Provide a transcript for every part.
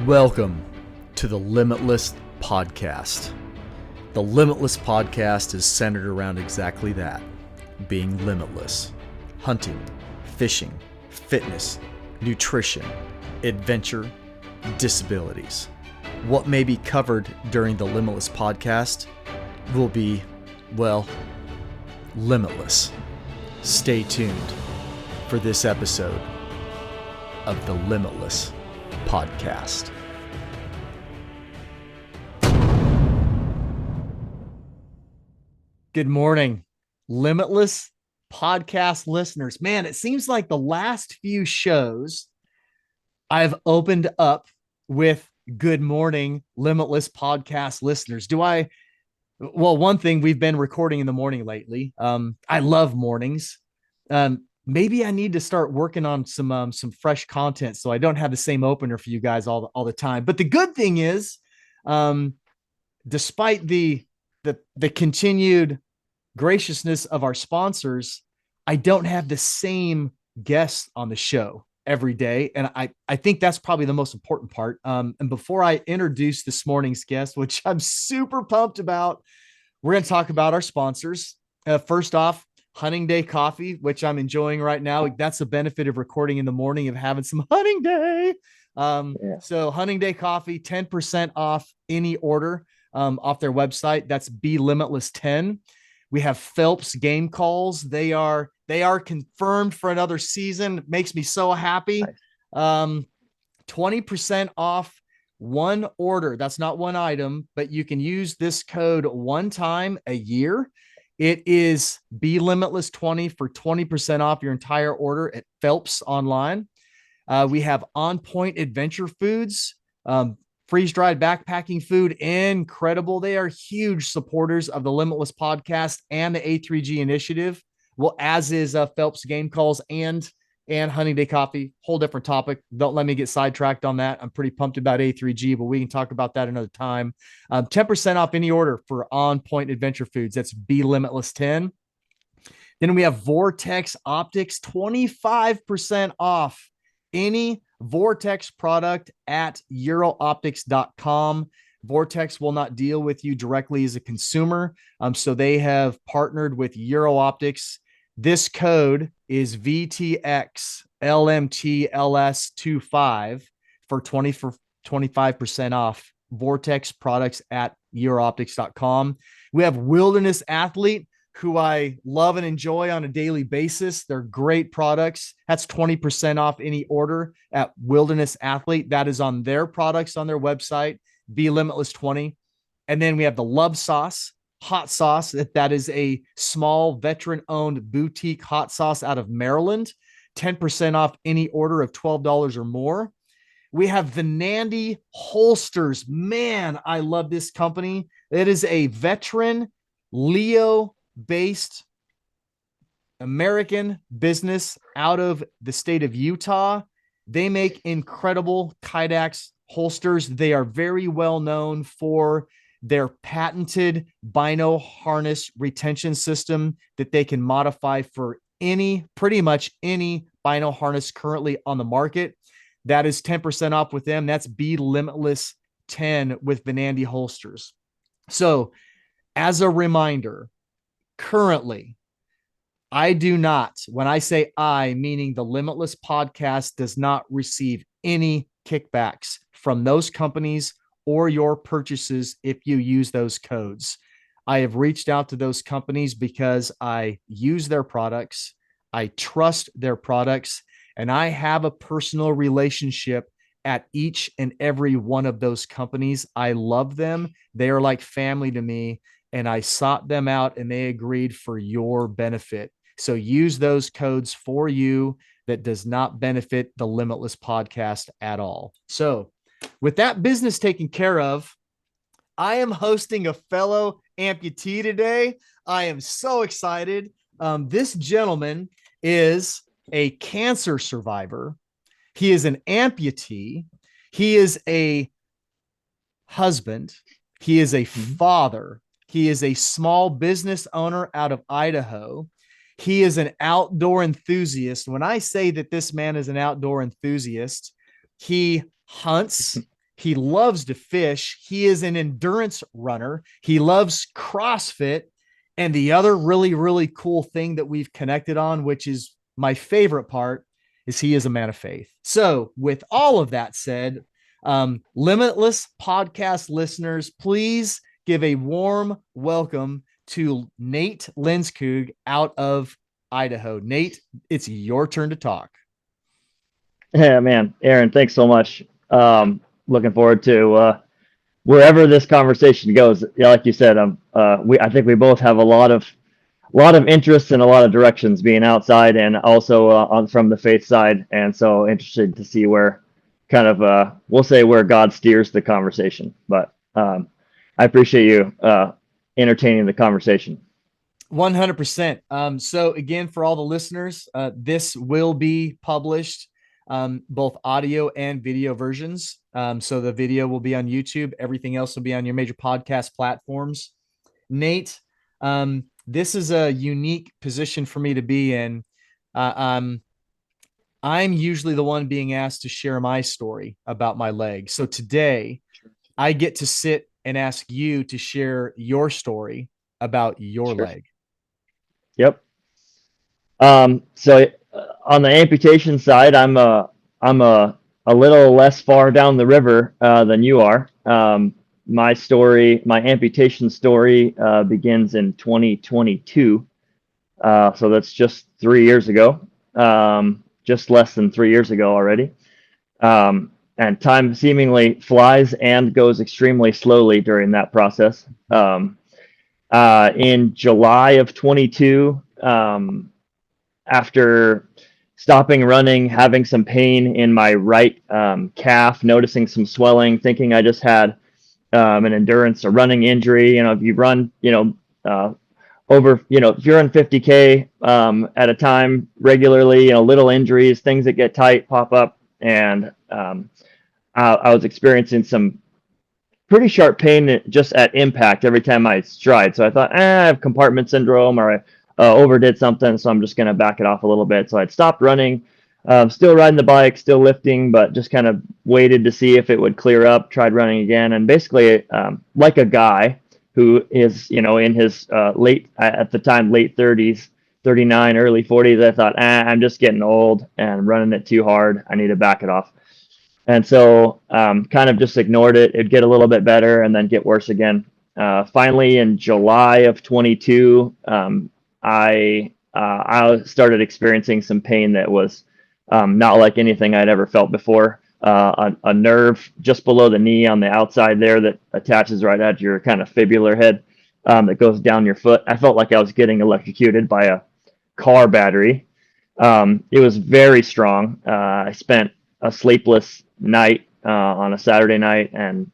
Welcome to the Limitless Podcast. The Limitless Podcast is centered around exactly that, being limitless. Hunting, fishing, fitness, nutrition, adventure, disabilities. What may be covered during the Limitless Podcast will be, well, limitless. Stay tuned for this episode of the Limitless Podcast. Good morning, Limitless Podcast listeners. Man, it seems like the last few shows I've opened up with good morning, Limitless Podcast listeners. Well, one thing, we've been recording in the morning lately. I love mornings. Maybe I need to start working on some fresh content so I don't have the same opener for you guys all the time. But the good thing is, despite the continued graciousness of our sponsors, I don't have the same guests on the show every day. And I think that's probably the most important part. And before I introduce this morning's guest, which I'm super pumped about, we're going to talk about our sponsors. First off, Hunting Day Coffee, which I'm enjoying right now. That's a benefit of recording in the morning, of having some Hunting Day. So Hunting Day Coffee, 10% off any order off their website. That's Be Limitless 10. We have Phelps game calls. They are confirmed for another season. Makes me so happy. Nice. 20% off one order. That's not one item, but you can use this code one time a year. It is Be Limitless 20 for 20% off your entire order at Phelps online. We have On Point Adventure Foods, freeze-dried backpacking food, incredible. They are huge supporters of the Limitless Podcast and the A3G initiative. Well, as is Phelps Game Calls and Hunting Day Coffee. Whole different topic. Don't let me get sidetracked on that. I'm pretty pumped about A3G, but we can talk about that another time. 10% off any order for On Point Adventure Foods. That's Be Limitless 10. Then we have Vortex Optics, 25% off any Vortex product at eurooptics.com. Vortex will not deal with you directly as a consumer. So they have partnered with EuroOptics. This code is VTXLMTLS25 for 25% off Vortex products at eurooptics.com. We have Wilderness Athlete, who I love and enjoy on a daily basis. They're great products. That's 20% off any order at Wilderness Athlete. That is on their products on their website, Be Limitless 20. And then we have the Love Sauce hot sauce. That is a small veteran-owned boutique hot sauce out of Maryland. 10% off any order of $12 or more. We have the Nandy Holsters. Man, I love this company. It is a veteran Leo-based American business out of the state of Utah. They make incredible Kydex holsters. They are very well known for their patented bino harness retention system that they can modify for pretty much any bino harness currently on the market. That is 10% off with them. That's Be Limitless 10 with the Nandy holsters. So as a reminder, currently, I do not, when I say I, meaning the Limitless Podcast, does not receive any kickbacks from those companies or your purchases if you use those codes. I have reached out to those companies because I use their products, I trust their products, and I have a personal relationship at each and every one of those companies. I love them. They are like family to me, and I sought them out and they agreed for your benefit. So use those codes for you. That does not benefit the Limitless Podcast at all. So with that business taken care of, I am hosting a fellow amputee today. I am so excited. This gentleman is a cancer survivor. He is an amputee. He is a husband. He is a father. He is a small business owner out of Idaho. He is an outdoor enthusiast. When I say that this man is an outdoor enthusiast, he hunts, He loves to fish. He is an endurance runner. He loves CrossFit. And the other really, really cool thing that we've connected on, which is my favorite part, is he is a man of faith. So, with all of that said, Limitless podcast listeners, please give a warm welcome to Nate Lindskoog out of Idaho. Nate, it's your turn to talk. Yeah, man, Aaron, thanks so much. Looking forward to wherever this conversation goes. Yeah, like you said, I think we both have a lot of interests in a lot of directions, being outside and also on from the faith side, and so interested to see where kind of we'll say where God steers the conversation. But I appreciate you entertaining the conversation. 100%. So again, for all the listeners, this will be published, both audio and video versions. So the video will be on YouTube. Everything else will be on your major podcast platforms. Nate, this is a unique position for me to be in. I'm usually the one being asked to share my story about my leg. So today I get to sit and ask you to share your story about your Sure. leg. Yep. So on the amputation side, I'm a little less far down the river than you are. My story, my amputation story, begins in 2022. So that's just 3 years ago, just less than 3 years ago already. And time seemingly flies and goes extremely slowly during that process. In July of 22, after stopping running, having some pain in my right calf, noticing some swelling, thinking I just had an endurance, a running injury. If you run, over, if you're on 50K at a time regularly, little injuries, things that get tight pop up. And I was experiencing some pretty sharp pain just at impact every time I stride. So I thought, I have compartment syndrome, or I overdid something, so I'm just going to back it off a little bit. So I'd stopped running, still riding the bike, still lifting, but just kind of waited to see if it would clear up, tried running again. And basically, like a guy who is, in his at the time, late 30s, 39, early 40s, I thought, I'm just getting old and running it too hard. I need to back it off. And so kind of just ignored it. It'd get a little bit better and then get worse again. Finally, in July of 22, I started experiencing some pain that was not like anything I'd ever felt before. A nerve just below the knee on the outside there that attaches right at your kind of fibular head that goes down your foot. I felt like I was getting electrocuted by a car battery. It was very strong. I spent a sleepless night on a Saturday night and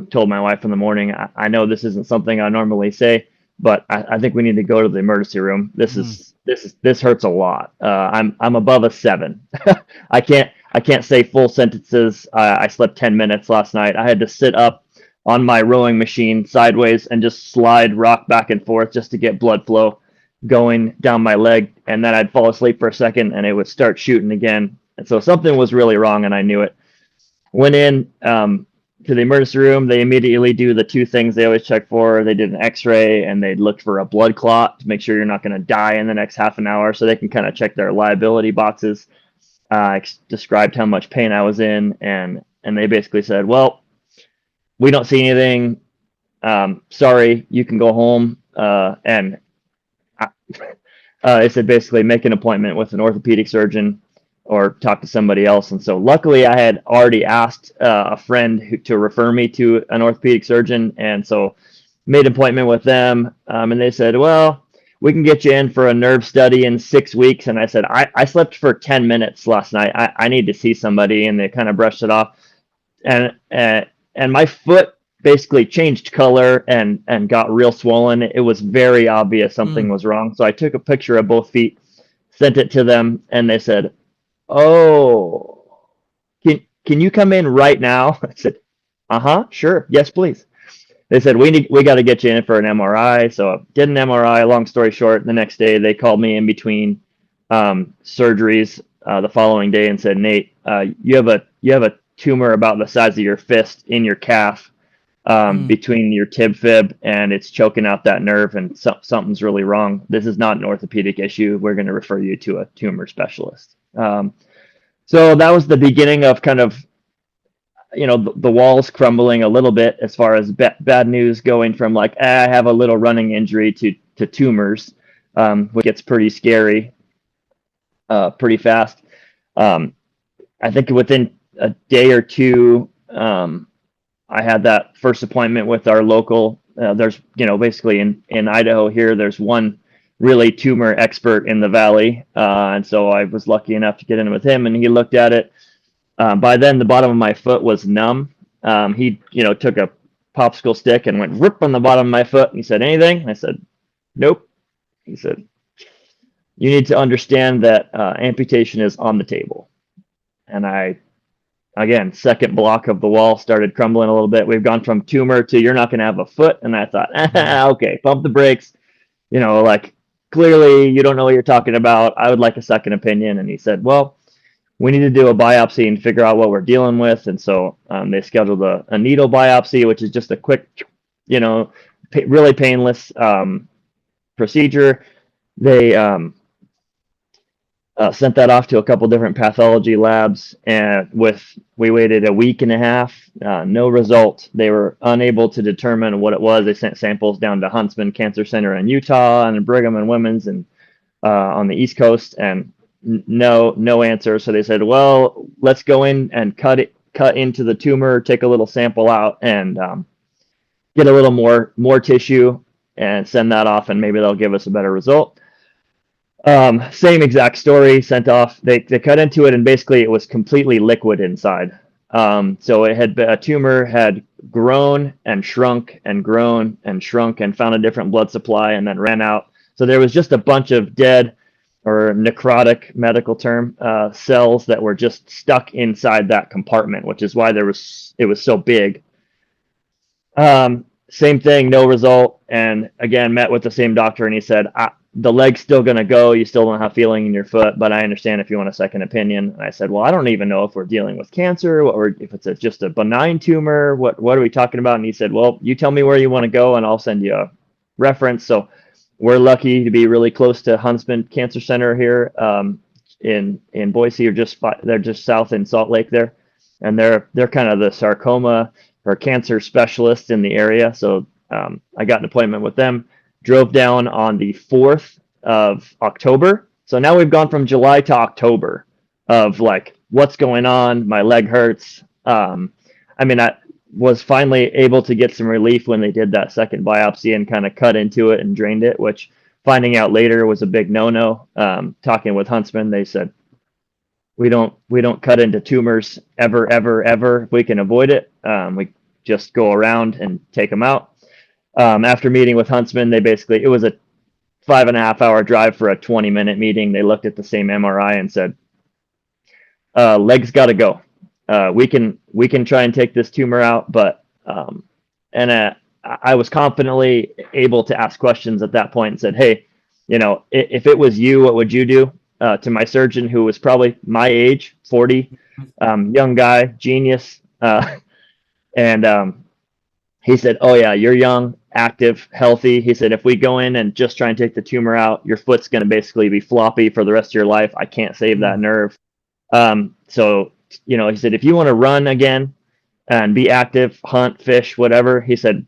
told my wife in the morning, I know this isn't something I normally say, but I think we need to go to the emergency room. This hurts a lot. I'm above a 7. I can't say full sentences. I slept 10 minutes last night. I had to sit up on my rowing machine sideways and just slide rock back and forth just to get blood flow going down my leg. And then I'd fall asleep for a second and it would start shooting again. And so something was really wrong and I knew it. Went in to the emergency room. They immediately do the 2 things they always check for. They did an x-ray and they looked for a blood clot to make sure you're not going to die in the next half an hour, so they can kind of check their liability boxes. I described how much pain I was in, and they basically said, well, we don't see anything. Sorry, you can go home. And they said basically make an appointment with an orthopedic surgeon or talk to somebody else. And so luckily I had already asked a friend to refer me to an orthopedic surgeon. And so made an appointment with them. And they said, well, we can get you in for a nerve study in 6 weeks. And I said, I slept for 10 minutes last night. I need to see somebody. And they kind of brushed it off. And my foot basically changed color and got real swollen. It was very obvious something was wrong. So I took a picture of both feet, sent it to them, and they said, oh, can you come in right now? I said, sure, yes, please. They said, we got to get you in for an MRI. So I did an MRI. Long story short, the next day they called me in between surgeries the following day and said, Nate, you have a tumor about the size of your fist in your calf, between your tib fib, and it's choking out that nerve, and something's really wrong. This is not an orthopedic issue. We're going to refer you to a tumor specialist. So that was the beginning of kind of, the walls crumbling a little bit as far as bad news, going from like, I have a little running injury to tumors, which gets pretty scary pretty fast. I think within a day or two, I had that first appointment with our local. There's, basically in Idaho here, there's one really tumor expert in the valley, and so I was lucky enough to get in with him, and he looked at it. By then, the bottom of my foot was numb. He, took a popsicle stick and went rip on the bottom of my foot, and he said, "Anything?" And I said, "Nope." He said, "You need to understand that amputation is on the table." And again, second block of the wall started crumbling a little bit. We've gone from tumor to you're not going to have a foot. And I thought, okay, pump the brakes. Like, clearly you don't know what you're talking about. I would like a second opinion. And he said, well, we need to do a biopsy and figure out what we're dealing with. And so they scheduled a needle biopsy, which is just a quick, really painless procedure. They sent that off to a couple different pathology labs, and we waited a week and a half, no result. They were unable to determine what it was. They sent samples down to Huntsman Cancer Center in Utah and Brigham and Women's and on the East Coast, and no answer. So they said, well, let's go in and cut into the tumor, take a little sample out, and get a little more tissue and send that off, and maybe they'll give us a better result. Same exact story, sent off. They cut into it, and basically it was completely liquid inside. So a tumor had grown and shrunk and grown and shrunk and found a different blood supply and then ran out. So there was just a bunch of dead, or necrotic medical term, cells that were just stuck inside that compartment, which is why it was so big. Same thing, no result. And again, met with the same doctor, and he said, the leg's still going to go. You still don't have feeling in your foot, but I understand if you want a second opinion. And I said, well, I don't even know if we're dealing with cancer or if it's just a benign tumor. What are we talking about? And he said, well, you tell me where you want to go and I'll send you a reference. So we're lucky to be really close to Huntsman Cancer Center here in Boise, or they're just south in Salt Lake there. And they're kind of the sarcoma or cancer specialists in the area. So I got an appointment with them. Drove down on the 4th of October. So now we've gone from July to October of like, what's going on? My leg hurts. I was finally able to get some relief when they did that second biopsy and kind of cut into it and drained it, which finding out later was a big no-no. Talking with Huntsman, they said, we don't cut into tumors ever, ever, ever. If we can avoid it, we just go around and take them out. After meeting with Huntsman, it was a 5.5 hour drive for a 20-minute meeting. They looked at the same MRI and said, legs got to go. We can try and take this tumor out, but I was confidently able to ask questions at that point and said, hey, if it was you, what would you do? To my surgeon, who was probably my age, 40, young guy, genius, and he said, oh yeah, you're young, active, healthy. He said, if we go in and just try and take the tumor out, your foot's going to basically be floppy for the rest of your life. I can't save that nerve. So, he said, if you want to run again and be active, hunt, fish, whatever, he said,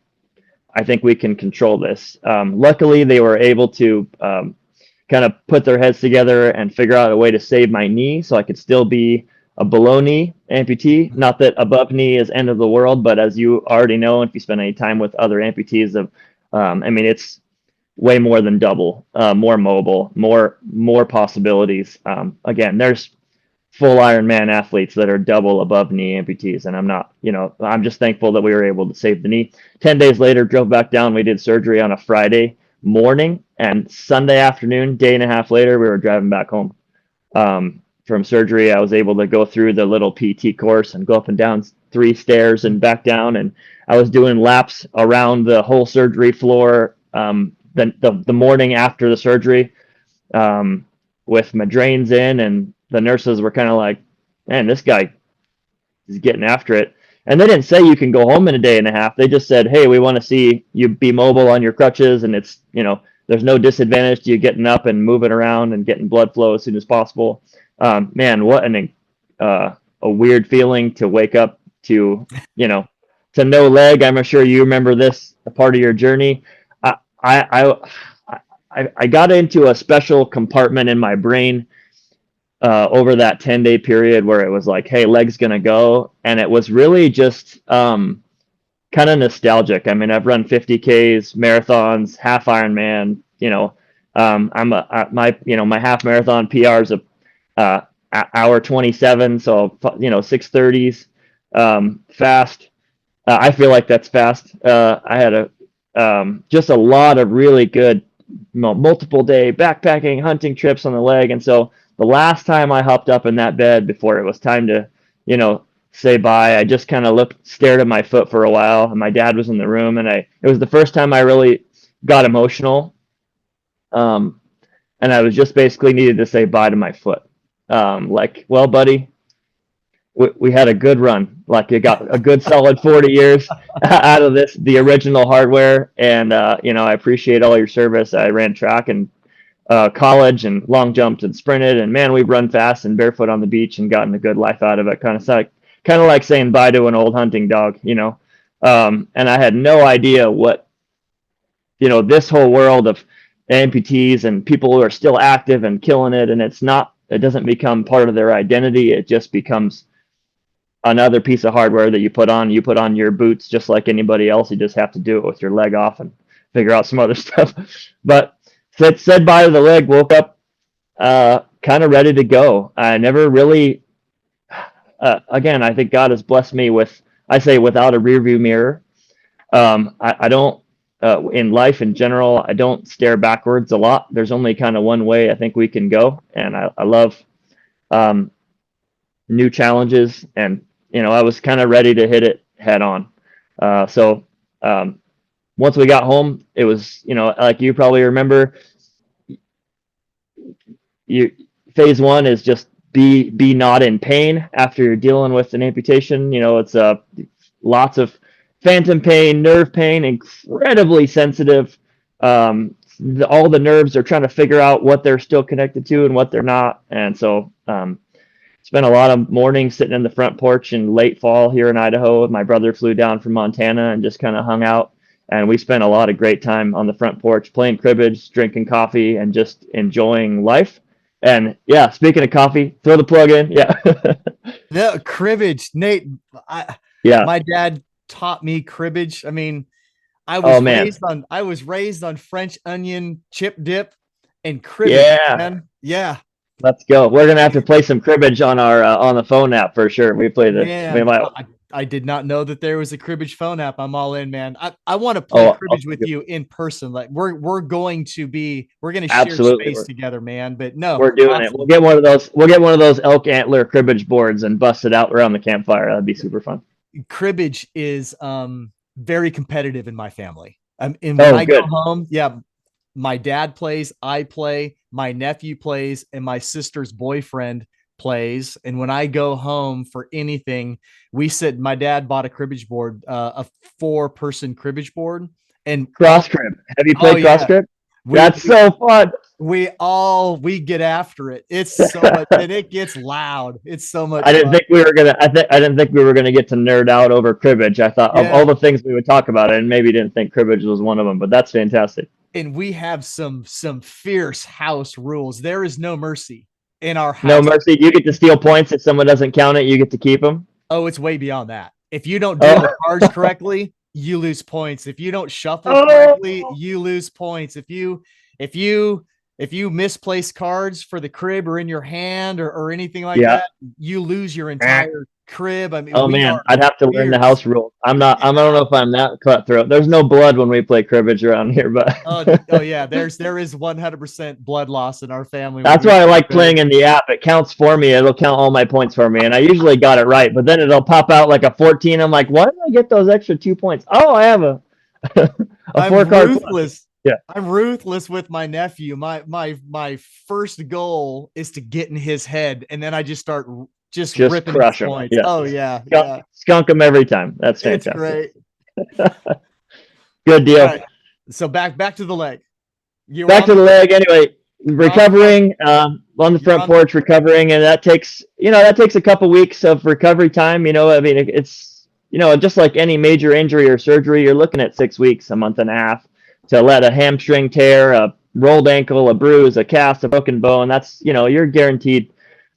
I think we can control this. Luckily, they were able to kind of put their heads together and figure out a way to save my knee so I could still be a below knee amputee. Not that above knee is end of the world, but as you already know, if you spend any time with other amputees, it's way more than double, more mobile, more possibilities. Again, there's full Ironman athletes that are double above knee amputees, and I'm just thankful that we were able to save the knee. 10 days later, drove back down. We did surgery on a Friday morning, and Sunday afternoon, day and a half later, we were driving back home. From surgery, I was able to go through the little PT course and go up and down 3 stairs and back down. And I was doing laps around the whole surgery floor the morning after the surgery with my drains in. And the nurses were kind of like, man, this guy he's getting after it. And they didn't say you can go home in a day and a half. They just said, hey, we want to see you be mobile on your crutches, and it's, there's no disadvantage to you getting up and moving around and getting blood flow as soon as possible. Man, what a weird feeling to wake up to, to no leg. I'm sure you remember this, a part of your journey. I I I got into a special compartment in my brain over that 10-day period where it was like, hey, leg's gonna go, and it was really just kind of nostalgic. I mean, I've run 50Ks, marathons, half Ironman. My half marathon PR is a hour 27, so 6:30s fast. I feel like that's fast. I had just a lot of really good multiple day backpacking, hunting trips on the leg, and so the last time I hopped up in that bed before it was time to, say bye, I just kind of stared at my foot for a while, and my dad was in the room, and it was the first time I really got emotional, and I was just basically needed to say bye to my foot. Like, well, buddy, we had a good run. Like, you got a good solid 40 years out of the original hardware, and I appreciate all your service. I ran track and college and long jumped and sprinted, and man, we've run fast and barefoot on the beach and gotten a good life out of it. Kind of like saying bye to an old hunting dog, and I had no idea what, this whole world of amputees and people who are still active and killing it, and it doesn't become part of their identity. It just becomes another piece of hardware that you put on. You put on your boots just like anybody else. You just have to do it with your leg off and figure out some other stuff. But said bye to the leg, woke up kind of ready to go. I never really, again, I think God has blessed me without a rear view mirror. I don't, in life in general, I don't stare backwards a lot. There's only kind of one way I think we can go. And I love new challenges. And, I was kind of ready to hit it head on. So once we got home, it was, like you probably remember, phase one is just be not in pain after you're dealing with an amputation. It's lots of phantom pain, nerve pain, incredibly sensitive. All the nerves are trying to figure out what they're still connected to and what they're not. And so spent a lot of mornings sitting in the front porch in late fall here in Idaho. My brother flew down from Montana and just kind of hung out. And we spent a lot of great time on the front porch playing cribbage, drinking coffee, and just enjoying life. And yeah, speaking of coffee, throw the plug in. Yeah. The cribbage, Nate. Yeah. My dad taught me cribbage. I mean, I was raised on French onion chip dip and cribbage. Yeah. Man. Yeah. Let's go. We're gonna have to play some cribbage on our on the phone app for sure. We play this. Man, I did not know that there was a cribbage phone app. I'm all in, man. I want to play cribbage with you in person. Like we're going to share space together, man. But no, we're doing it. We'll get one of those elk antler cribbage boards and bust it out around the campfire. That'd be super fun. Cribbage is very competitive in my family. And when I go home, yeah, my dad plays, I play, my nephew plays, and my sister's boyfriend plays. And when I go home for anything, my dad bought a cribbage board, a 4-person cribbage board, and cross crib. Have you played cross crib? That's so fun. We get after it. It's so much, and it gets loud. It's so much. I didn't think we were gonna get to nerd out over cribbage. I thought of all the things we would talk about, and maybe didn't think cribbage was one of them. But that's fantastic. And we have some fierce house rules. There is no mercy in our house. No mercy. You get to steal points if someone doesn't count it. You get to keep them. Oh, it's way beyond that. If you don't do the cards correctly, you lose points. If you don't shuffle correctly, you lose points. If you misplace cards for the crib or in your hand or anything like that, you lose your entire crib. I mean, I'd have to learn the house rules. I don't know if I'm that cutthroat. There's no blood when we play cribbage around here, but oh yeah, there is 100% blood loss in our family. That's why I like playing in the app. It counts for me. It'll count all my points for me, and I usually got it right. But then it'll pop out like a 14. I'm like, why did I get those extra 2 points? Oh, I have a 4-card. Ruthless. Yeah, I'm ruthless with my nephew. My first goal is to get in his head, and then I just start just Just ripping his crush them. points. Yeah. Oh yeah, Skunk, yeah. skunk them every time. That's It's fantastic. great. Good All deal. right. So back to the leg. You're Back on to the the leg. Anyway, you're on the front recovering on the you're front on porch, recovering, and that takes a couple weeks of recovery time. I mean, it's just like any major injury or surgery, you're looking at 6 weeks, a month and a half to let a hamstring tear, a rolled ankle, a bruise, a cast, a broken bone. That's you're guaranteed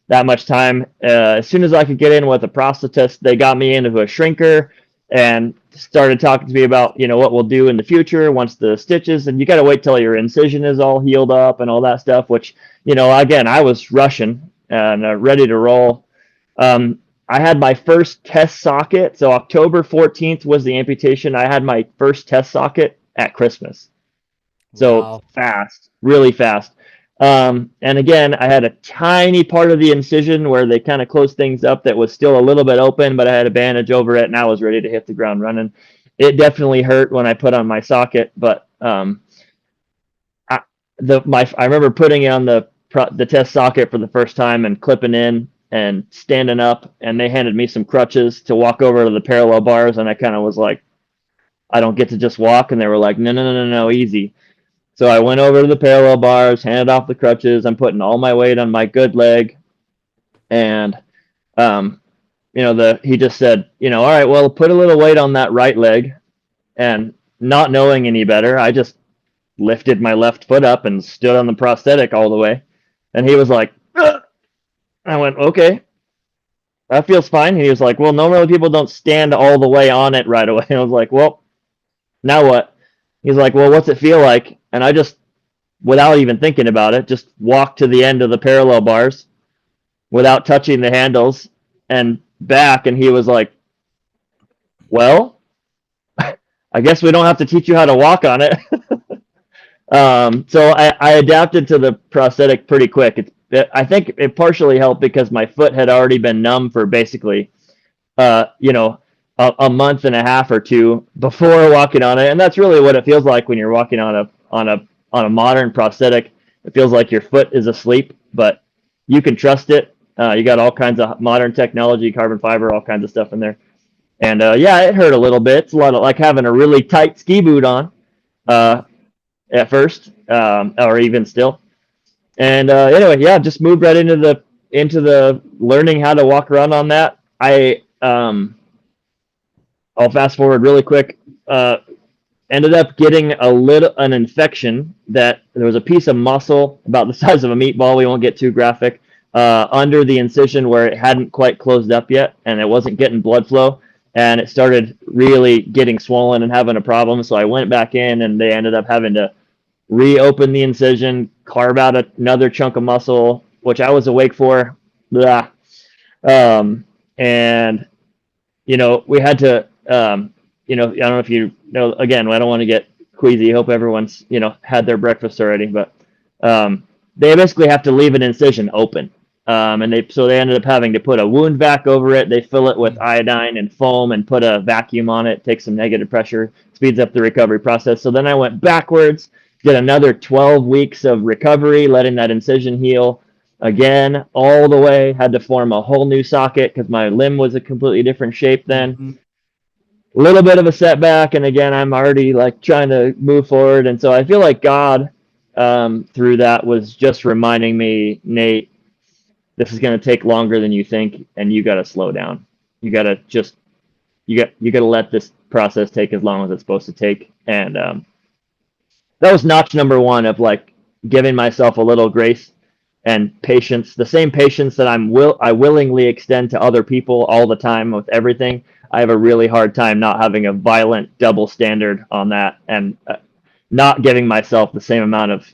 that much time. As soon as I could get in with a prosthetist, they got me into a shrinker and started talking to me about what we'll do in the future once the stitches, and you got to wait till your incision is all healed up and all that stuff, which again, I was rushing and ready to roll. I had my first test socket, so October 14th was the amputation. I had my first test socket at Christmas. So wow. fast, really fast. And again, I had a tiny part of the incision where they kind of closed things up that was still a little bit open, but I had a bandage over it and I was ready to hit the ground running. It definitely hurt when I put on my socket, but I remember putting it on the test socket for the first time and clipping in and standing up, and they handed me some crutches to walk over to the parallel bars, and I kind of was like, I don't get to just walk, and they were like, no, easy. So I went over to the parallel bars, handed off the crutches. I'm putting all my weight on my good leg, and he just said, all right, well, put a little weight on that right leg, and not knowing any better, I just lifted my left foot up and stood on the prosthetic all the way, and he was like, ugh! I went, okay, that feels fine. He was like, well, normally people don't stand all the way on it right away. I was like, well, now what? He's like, well, what's it feel like? And I just, without even thinking about it, just walked to the end of the parallel bars without touching the handles and back. And he was like, well, I guess we don't have to teach you how to walk on it. So I adapted to the prosthetic pretty quick. I think it partially helped because my foot had already been numb for basically, a month and a half or two before walking on it, and that's really what it feels like when you're walking on a modern prosthetic. It feels like your foot is asleep, but you can trust it. You got all kinds of modern technology, carbon fiber, all kinds of stuff in there. And yeah, it hurt a little bit. It's a lot of like having a really tight ski boot on at first, or even still. And anyway, yeah, just moved right into the learning how to walk around on that. I'll fast forward really quick. Ended up getting an infection that there was a piece of muscle about the size of a meatball. We won't get too graphic. Under the incision where it hadn't quite closed up yet, and it wasn't getting blood flow, and it started really getting swollen and having a problem. So I went back in, and they ended up having to reopen the incision, carve out another chunk of muscle, which I was awake for. Blah. And we had to, I don't know if again, I don't want to get queasy. Hope everyone's, had their breakfast already, but they basically have to leave an incision open. And they ended up having to put a wound vac over it. They fill it with iodine and foam and put a vacuum on it, take some negative pressure, speeds up the recovery process. So then I went backwards, did another 12 weeks of recovery, letting that incision heal again all the way. Had to form a whole new socket because my limb was a completely different shape then. Mm-hmm. A little bit of a setback, and again, I'm already like trying to move forward. And so I feel like God through that was just reminding me, Nate, this is going to take longer than you think, and you got to slow down. You got to just you got to let this process take as long as it's supposed to take. And that was notch number one of like giving myself a little grace and patience, the same patience that I willingly extend to other people all the time with everything. I have a really hard time not having a violent double standard on that, and not giving myself the same amount of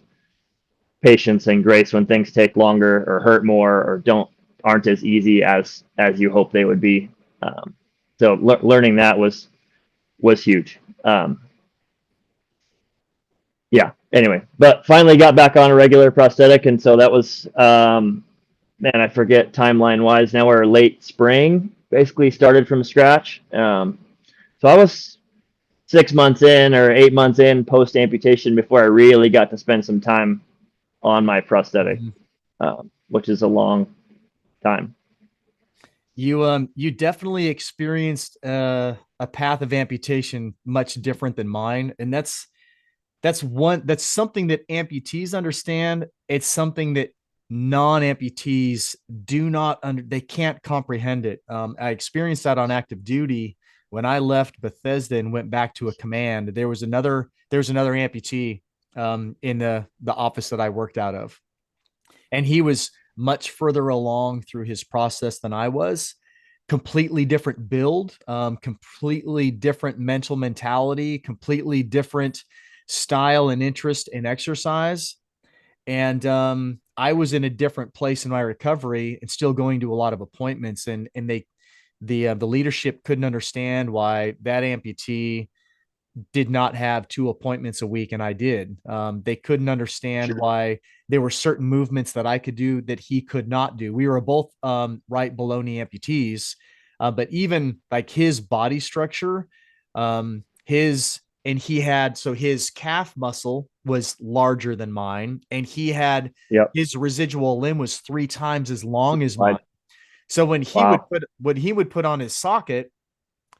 patience and grace when things take longer or hurt more or aren't as easy as you hope they would be. So learning that was huge. Yeah. Anyway, but finally got back on a regular prosthetic, and so that was man, I forget timeline wise. Now we're late spring, basically started from scratch. So I was 6 months in or 8 months in post amputation before I really got to spend some time on my prosthetic, Mm-hmm. which is a long time. You definitely experienced a path of amputation much different than mine, and that's something that amputees understand. It's something that non-amputees do not under they can't comprehend it. I experienced that on active duty when I left Bethesda and went back to a command. There was another amputee in the office that I worked out of, and he was much further along through his process than I was. Completely different build, completely different mental mentality, completely different style and interest in exercise. And I was in a different place in my recovery and still going to a lot of appointments. And the leadership couldn't understand why that amputee did not have two appointments a week and I did. They couldn't understand Sure. why there were certain movements that I could do that he could not do. We were both right below knee amputees, but even like his body structure, his and he had so his calf muscle was larger than mine, and he had Yep. his residual limb was three times as long as mine. Wide. So Wow. when he would put on his socket,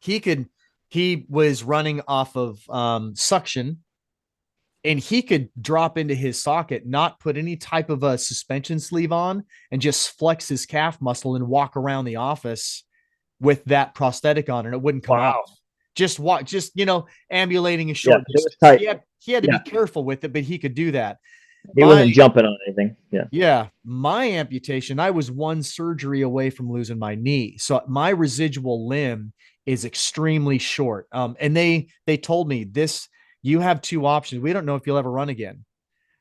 he could he was running off of suction, and he could drop into his socket, not put any type of a suspension sleeve on, and just flex his calf muscle and walk around the office with that prosthetic on, and it wouldn't come off. Wow. Just ambulating a Yeah. short It was distance. tight. He had to be Yeah. careful with it, but he could do that. He My wasn't jumping on anything. Yeah. Yeah, my amputation, I was one surgery away from losing my knee. So my residual limb is extremely short. And they told me this, you have two options. We don't know if you'll ever run again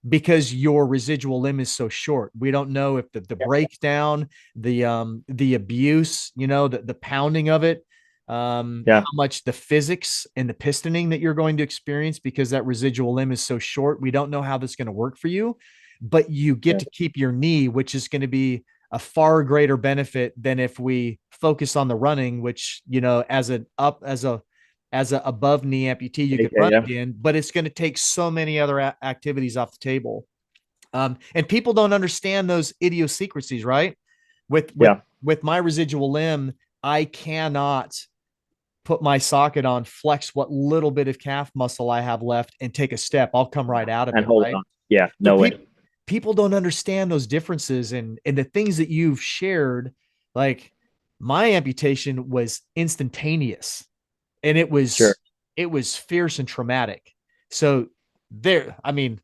because your residual limb is so short. We don't know if the Yeah. breakdown, the abuse, the pounding of it, Yeah. how much the physics and the pistoning that you're going to experience because that residual limb is so short. We don't know how this is going to work for you, but you get Yeah. to keep your knee, which is going to be a far greater benefit than if we focus on the running, which, as a above knee amputee, you can Okay. run Yeah. again, but it's going to take so many other activities off the table. And people don't understand those idiosyncrasies, right? With with Yeah. with my residual limb, I cannot put my socket on, flex what little bit of calf muscle I have left, and take a step. I'll come right out of And it, hold right? on. Yeah. So No way. people don't understand those differences and the things that you've shared. Like my amputation was instantaneous, and it Sure. was it was fierce and traumatic. So I mean,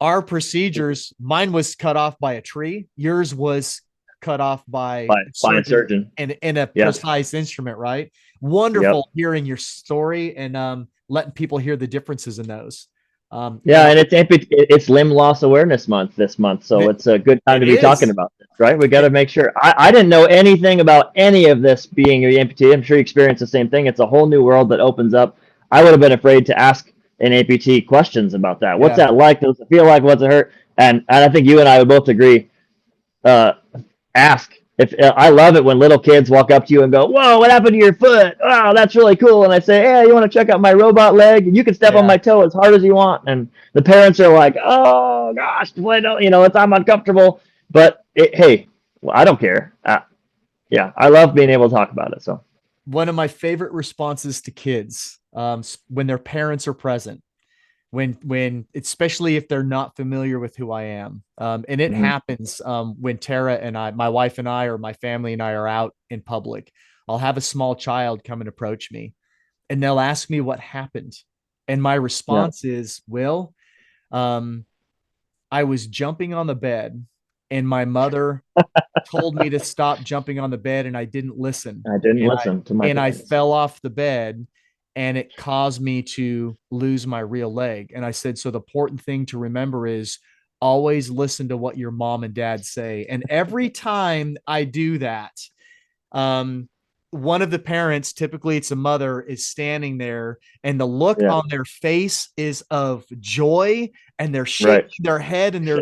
our procedures, mine was cut off by a tree, yours was cut off by a By a surgeon surgeon. in a Yeah. precise instrument, right? Yep. Wonderful hearing your story and letting people hear the differences in those. And Yeah, and it's limb loss awareness month this month, so it, it's a good time it to be talking is. about this, right? We got to It, make sure. I didn't know anything about any of this being an amputee. I'm sure you experienced the same thing. It's a whole new world that opens up. I would have been afraid to ask an amputee questions about that. What's yeah, that like? Does it feel like? What's it hurt? And I think you and I would both agree. Uh, Ask if I love it when little kids walk up to you and go, "Whoa, what happened to your foot? Wow, that's really cool." And I say, "Hey, you want to check out my robot leg? And you can step on yeah. my toe as hard as you want." And the parents are like, "Oh gosh, why don't I'm uncomfortable." But hey, well, I don't care. Yeah, I love being able to talk about it. So One of my favorite responses to kids, when their parents are present, when especially if they're not familiar with who I am. And it mhm. happens when Tara and I, my wife and I, or my family and I are out in public. I'll have a small child come and approach me, and they'll ask me what happened. And my Yeah, response is, Will, um, I was jumping on the bed, and my mother told me to stop jumping on the bed, and I didn't listen. I didn't And I listen to my and I parents. fell off the bed, and it caused me to lose my real leg. And I said, so the important thing to remember is always listen to what your mom and dad say. And every time I do that, um, one of the parents, typically it's a mother, is standing there, and the look Yeah, on their face is of joy, and they're right. shaking their head, and Yeah.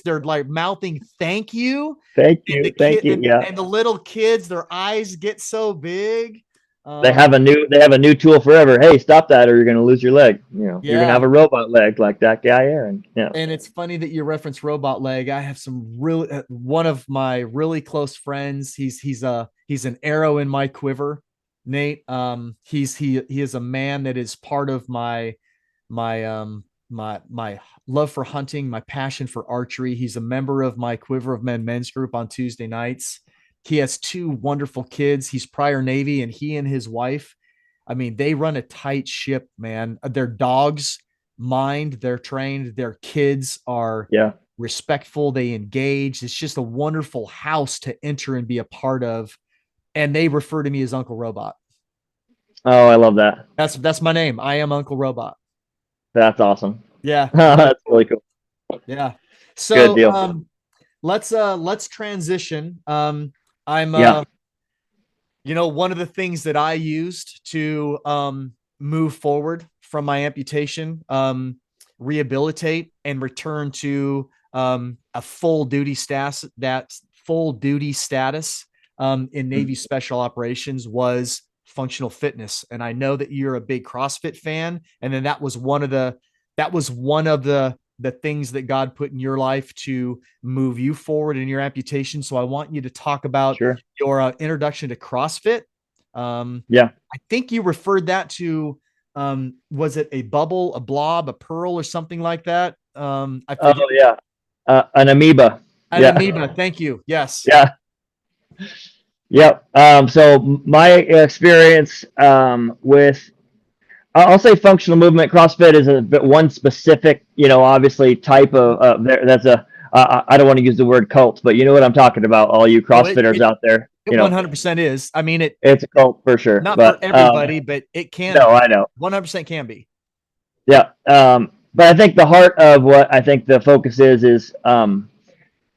they're like mouthing thank you. Thank And the you. Thank kid you. Yeah. and the little kids, their eyes get so big. They Um, have a new tool forever. Hey, stop that, or you're going to lose your leg. You know, you're going to have yeah. a robot leg like that guy Aaron. Yeah, And it's funny that you reference robot leg. I have some really one of my really close friends. He's an arrow in my quiver, Nate. He is a man that is part of my love for hunting, my passion for archery. He's a member of my Quiver of Men men's group on Tuesday nights. He has two wonderful kids. He's prior Navy, and he and his wife, I mean, they run a tight ship, man. Their dogs mind, they're trained, their kids are yeah. respectful, they engage. It's just a wonderful house to enter and be a part of. And they refer to me as Uncle Robot. Oh, I love that. That's my name. I am Uncle Robot. That's awesome. Yeah, no, That's really cool. yeah. Good So deal. let's transition. I'm Yeah, one of the things that I used to move forward from my amputation, rehabilitate and return to a full duty status in Navy Special Operations was functional fitness. And I know that you're a big CrossFit fan, and then that was one of the things that God put in your life to move you forward in your amputation. So I want you to talk about sure. your introduction to CrossFit. Um, Yeah. I think you referred that to, was it a bubble, a blob, a pearl, or something like that? I forget. Oh yeah. An amoeba. An Yeah. amoeba. Thank you. Yes. Yeah. Yep. So my experience with I'll say functional movement CrossFit is a bit one specific, obviously type of that's a I don't want to use the word cult, but you know what I'm talking about, all you Oh, CrossFitters out there. it 100% is. I mean, It's a cult for sure. not for But everybody, but it no, can I know. 100% can be. Yeah. But I think the heart of what I think the focus is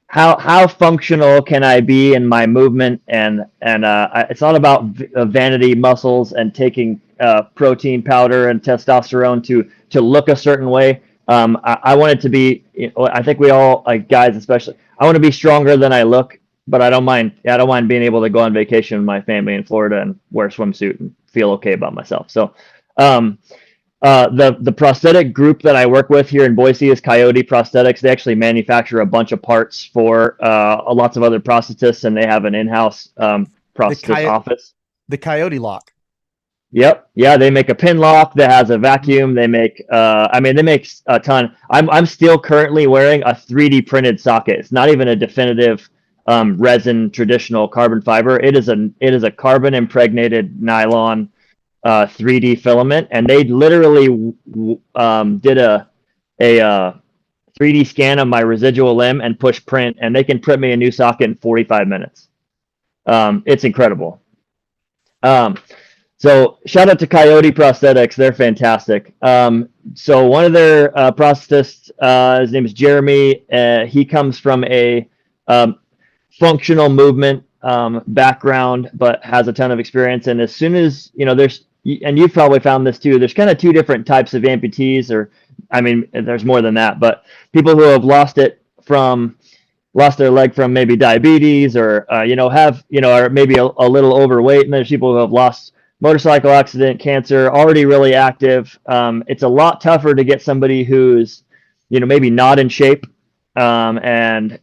how functional can I be in my movement, and it's not about vanity muscles and taking protein powder and testosterone to look a certain way. I want it to be. I think we all, like guys especially. I want to be stronger than I look, but I don't mind. I don't mind being able to go on vacation with my family in Florida and wear a swimsuit and feel okay about myself. So, um, the prosthetic group that I work with here in Boise is Coyote Prosthetics. They actually manufacture a bunch of parts for lots of other prosthetists, and they have an in-house The prosthetist coyote, office. the coyote lock. Yep, yeah, they make a pin lock that has a vacuum. They make, I mean, they make a ton. I'm still currently wearing a 3D printed socket. It's not even a definitive resin traditional carbon fiber. It is a carbon impregnated nylon 3D filament, and they literally did a 3D scan of my residual limb and push print, and they can print me a new socket in 45 minutes. It's incredible. Um, so shout out to Coyote Prosthetics; they're fantastic. So one of their prosthetists, his name is Jeremy. He comes from a functional movement background, but has a ton of experience. And as soon as there's, and you've probably found this too, there's kind of two different types of amputees, or I mean, there's more than that, but people who have lost their leg from maybe diabetes, or are maybe a little overweight, and there's people who have lost motorcycle accident, cancer, already really active. It's a lot tougher to get somebody who's maybe not in shape, and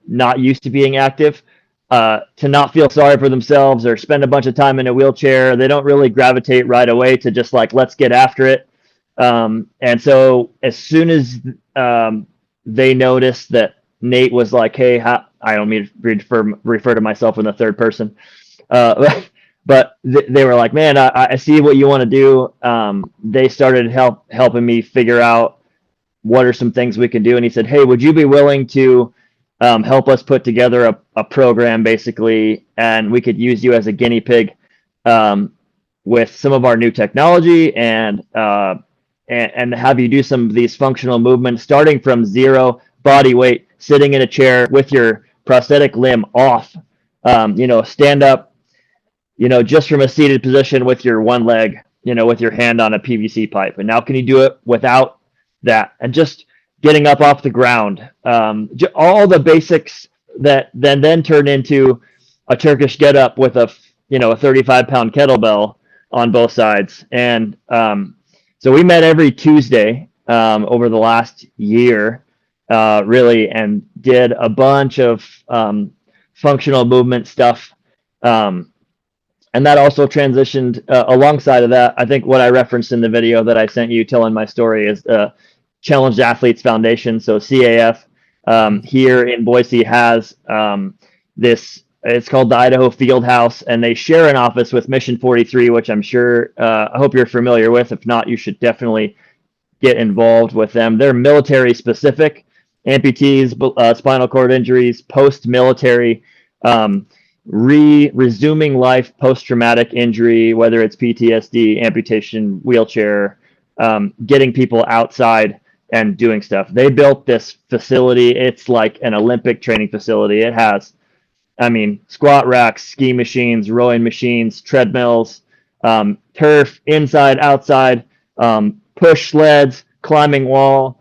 not used to being active, to not feel sorry for themselves or spend a bunch of time in a wheelchair. They don't really gravitate right away to just like, let's get after it. And so as soon as they noticed that Nate was like, hey, I don't mean to refer to myself in the third person, but they were like, man, I see what you want to do. They started helping me figure out what are some things we can do. And he said, hey, would you be willing to help us put together a program, basically, and we could use you as a guinea pig with some of our new technology, and have you do some of these functional movements starting from zero body weight, sitting in a chair with your prosthetic limb off, stand up, just from a seated position with your one leg, with your hand on a PVC pipe. And now can you do it without that? And just getting up off the ground, all the basics that then turn into a Turkish get up with a 35-pound kettlebell on both sides. And so we met every Tuesday over the last year, really, and did a bunch of functional movement stuff. And that also transitioned alongside of that. I think what I referenced in the video that I sent you telling my story is Challenged Athletes Foundation. So CAF here in Boise has this, it's called the Idaho Fieldhouse, and they share an office with Mission 43, which I'm sure, I hope you're familiar with. If not, you should definitely get involved with them. They're military specific, amputees, spinal cord injuries, post-military, resuming life post-traumatic injury, whether it's PTSD, amputation, wheelchair, getting people outside and doing stuff. They built this facility. It's like an Olympic training facility. It has, squat racks, ski machines, rowing machines, treadmills, turf, inside, outside, push sleds, climbing wall,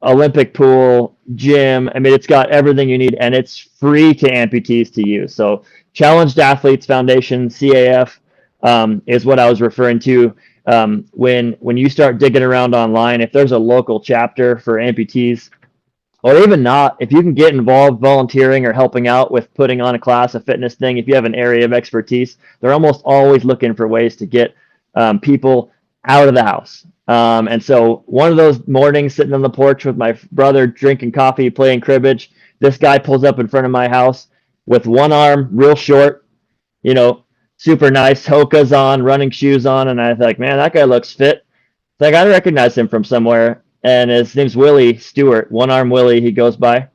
Olympic pool, gym. It's got everything you need, and it's free to amputees to use. So Challenged Athletes Foundation, CAF, is what I was referring to. When you start digging around online, if there's a local chapter for amputees, or even not, if you can get involved volunteering or helping out with putting on a class, a fitness thing, if you have an area of expertise, they're almost always looking for ways to get people out of the house. And so one of those mornings sitting on the porch with my brother drinking coffee, playing cribbage, this guy pulls up in front of my house with one arm, real short, super nice, Hoka's on, running shoes on. And I was like, man, that guy looks fit. It's like, I recognize him from somewhere. And his name's Willie Stewart, One Arm Willie, he goes by.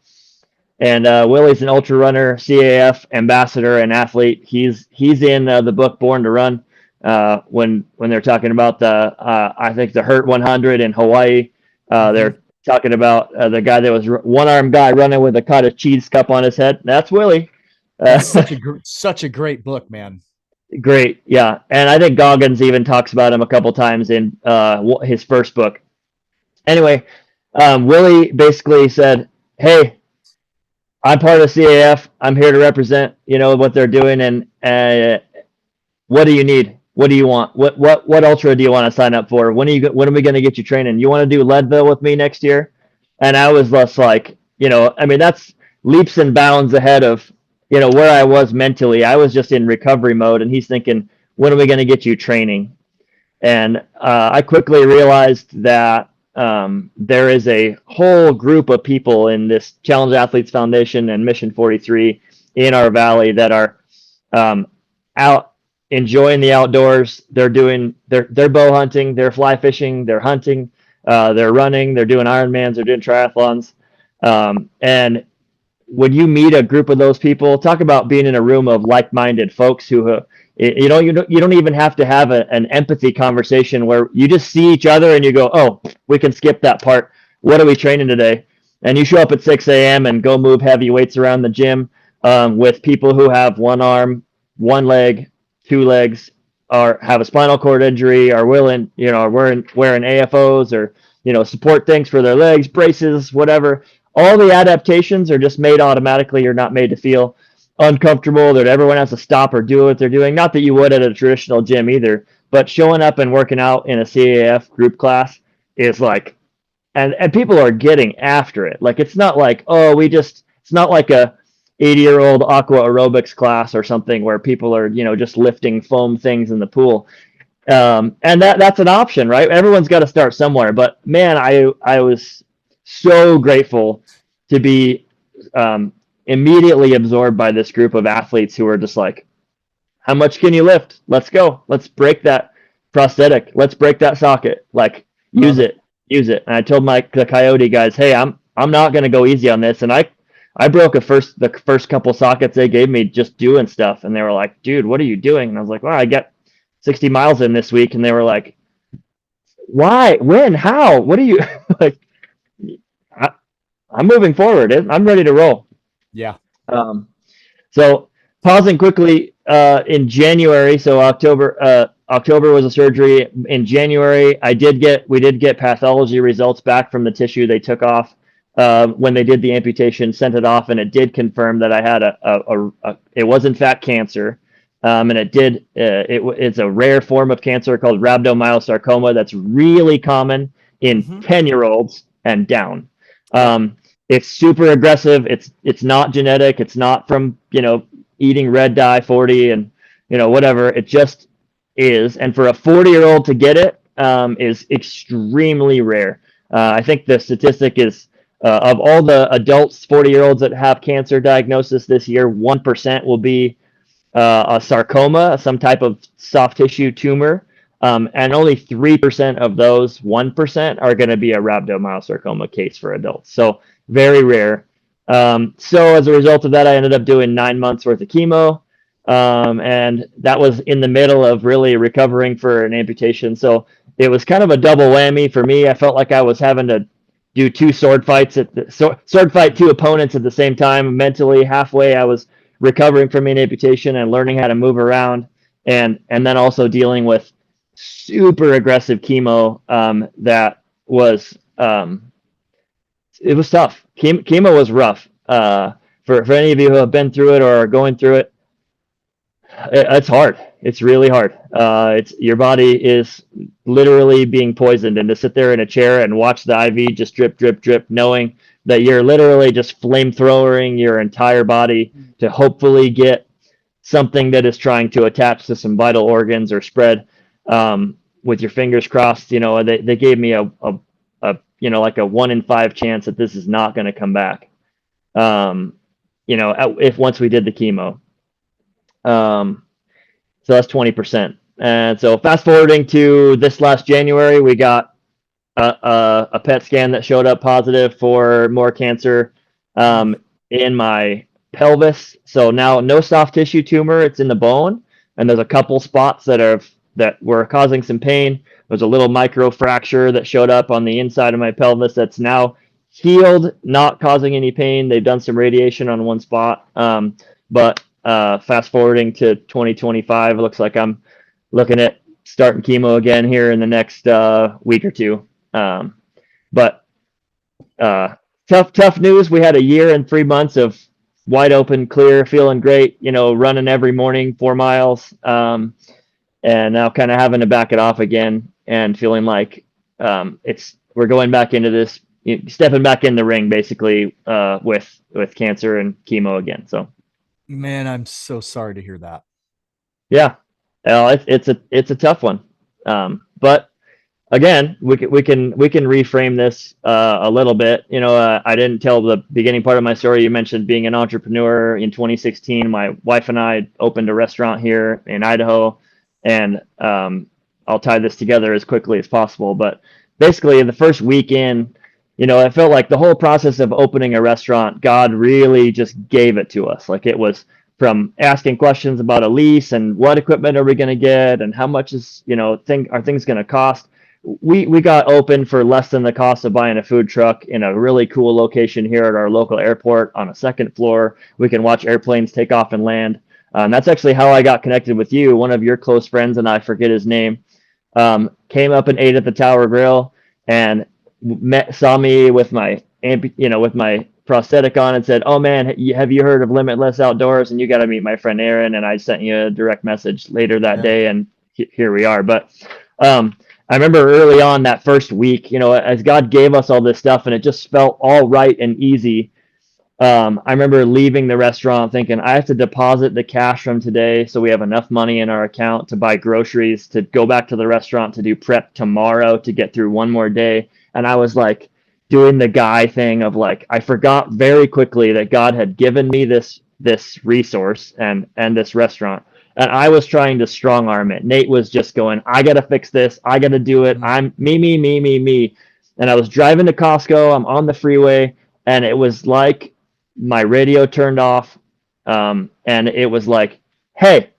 And Willie's an ultra runner, CAF ambassador and athlete. He's in the book Born to Run. When they're talking about I think the Hurt 100 in Hawaii, they're talking about the guy that was one arm guy running with a cottage cheese cup on his head. That's Willie. That's such a great book, man. Great, yeah. And I think Goggins even talks about him a couple times in his first book. Anyway, Willie basically said, "Hey, I'm part of CAF. I'm here to represent, what they're doing. And what do you need? What do you want? What ultra do you want to sign up for? When are we going to get you training? You want to do Leadville with me next year?" And I was less like, that's leaps and bounds ahead of, where I was mentally. I was just in recovery mode, and he's thinking, when are we going to get you training? And I quickly realized that there is a whole group of people in this Challenge Athletes Foundation and Mission 43 in our valley that are out enjoying the outdoors. They're bow hunting, they're fly fishing, they're hunting, they're running, they're doing Ironmans, they're doing triathlons. And when you meet a group of those people, talk about being in a room of like-minded folks who you don't even have to have an empathy conversation where you just see each other and you go, oh, we can skip that part. What are we training today? And you show up at 6 a.m. and go move heavy weights around the gym with people who have one arm, one leg, two legs, or have a spinal cord injury, or wearing AFOs, or support things for their legs, braces, whatever. All the adaptations are just made automatically. You're not made to feel uncomfortable, that everyone has to stop or do what they're doing. Not that you would at a traditional gym either, but showing up and working out in a CAF group class is like, and people are getting after it. Like, it's not like, it's not like a 80-year-old aqua aerobics class or something where people are, just lifting foam things in the pool. And that's an option, right? Everyone's got to start somewhere. But man, I was so grateful to be immediately absorbed by this group of athletes who are just like, how much can you lift? Let's go. Let's break that prosthetic. Let's break that socket. Like, use it. And I told the Coyote guys, hey, I'm not going to go easy on this. And I broke the first couple sockets they gave me just doing stuff. And they were like, dude, what are you doing? And I was like, well, I got 60 miles in this week. And they were like, why? When? How? What are you like? I'm moving forward. I'm ready to roll. Yeah. So pausing quickly, in January, so October was a surgery. In January, we did get pathology results back from the tissue they took off when they did the amputation, sent it off, and it did confirm that I had it was in fact cancer. And it's a rare form of cancer called rhabdomyosarcoma that's really common in Mm-hmm. 10-year-olds and down. Yep. It's super aggressive. It's not genetic. It's not from eating red dye 40 and whatever. It just is. And for a 40-year-old to get it is extremely rare. I think the statistic is of all the adults 40-year-olds that have cancer diagnosis this year, 1% will be a sarcoma, some type of soft tissue tumor, and only 3% of those 1% are going to be a rhabdomyosarcoma case for adults. So very rare. So as a result of that, I ended up doing 9 months worth of chemo, and that was in the middle of really recovering for an amputation. So it was kind of a double whammy for me. I felt like I was having to do two sword fights sword fight two opponents at the same time. Mentally, halfway I was recovering from an amputation and learning how to move around, and then also dealing with super aggressive chemo that was it was tough. Chemo was rough. For any of you who have been through it or are going through it, it's hard. It's really hard. It's your body is literally being poisoned, and to sit there in a chair and watch the IV just drip, drip, drip, knowing that you're literally just flamethrowering your entire body to hopefully get something that is trying to attach to some vital organs or spread with your fingers crossed. They gave me a like a 1 in 5 chance that this is not going to come back. If once we did the chemo. So that's 20%. And so fast forwarding to this last January, we got a PET scan that showed up positive for more cancer in my pelvis. So now no soft tissue tumor, it's in the bone, and there's a couple spots that were causing some pain. There's a little micro fracture that showed up on the inside of my pelvis that's now healed, not causing any pain. They've done some radiation on one spot, but fast forwarding to 2025, it looks like I'm looking at starting chemo again here in the next week or two. But tough news. We had a year and 3 months of wide open, clear, feeling great, running every morning 4 miles. And now kind of having to back it off again and feeling like we're going back into this, stepping back in the ring basically with cancer and chemo again. So. Man, I'm so sorry to hear that. Yeah, it's a tough one, but again, we can reframe this a little bit. I didn't tell the beginning part of my story. You mentioned being an entrepreneur in 2016. My wife and I opened a restaurant here in Idaho, and I'll tie this together as quickly as possible. But basically, in the first weekend, I felt like the whole process of opening a restaurant, God really just gave it to us. Like it was from asking questions about a lease and what equipment are we going to get and how much is, are things going to cost. We got open for less than the cost of buying a food truck in a really cool location here at our local airport on a 2nd floor. We can watch airplanes take off and land. That's actually how I got connected with you. One of your close friends, and I forget his name, came up and ate at the Tower Grill and saw me with my with my prosthetic on and said, "Oh man, have you heard of Limitless Outdoors? And you got to meet my friend Aaron." And I sent you a direct message later that day, and here we are. But I remember early on that first week, as God gave us all this stuff, and it just felt all right and easy. I remember leaving the restaurant thinking I have to deposit the cash from today so we have enough money in our account to buy groceries, to go back to the restaurant to do prep tomorrow to get through one more day. And I was like doing the guy thing of like, I forgot very quickly that God had given me this resource and this restaurant. And I was trying to strong arm it. Nate was just going, I got to fix this. I got to do it. I'm me. And I was driving to Costco. I'm on the freeway, and it was like my radio turned off. And it was like, hey,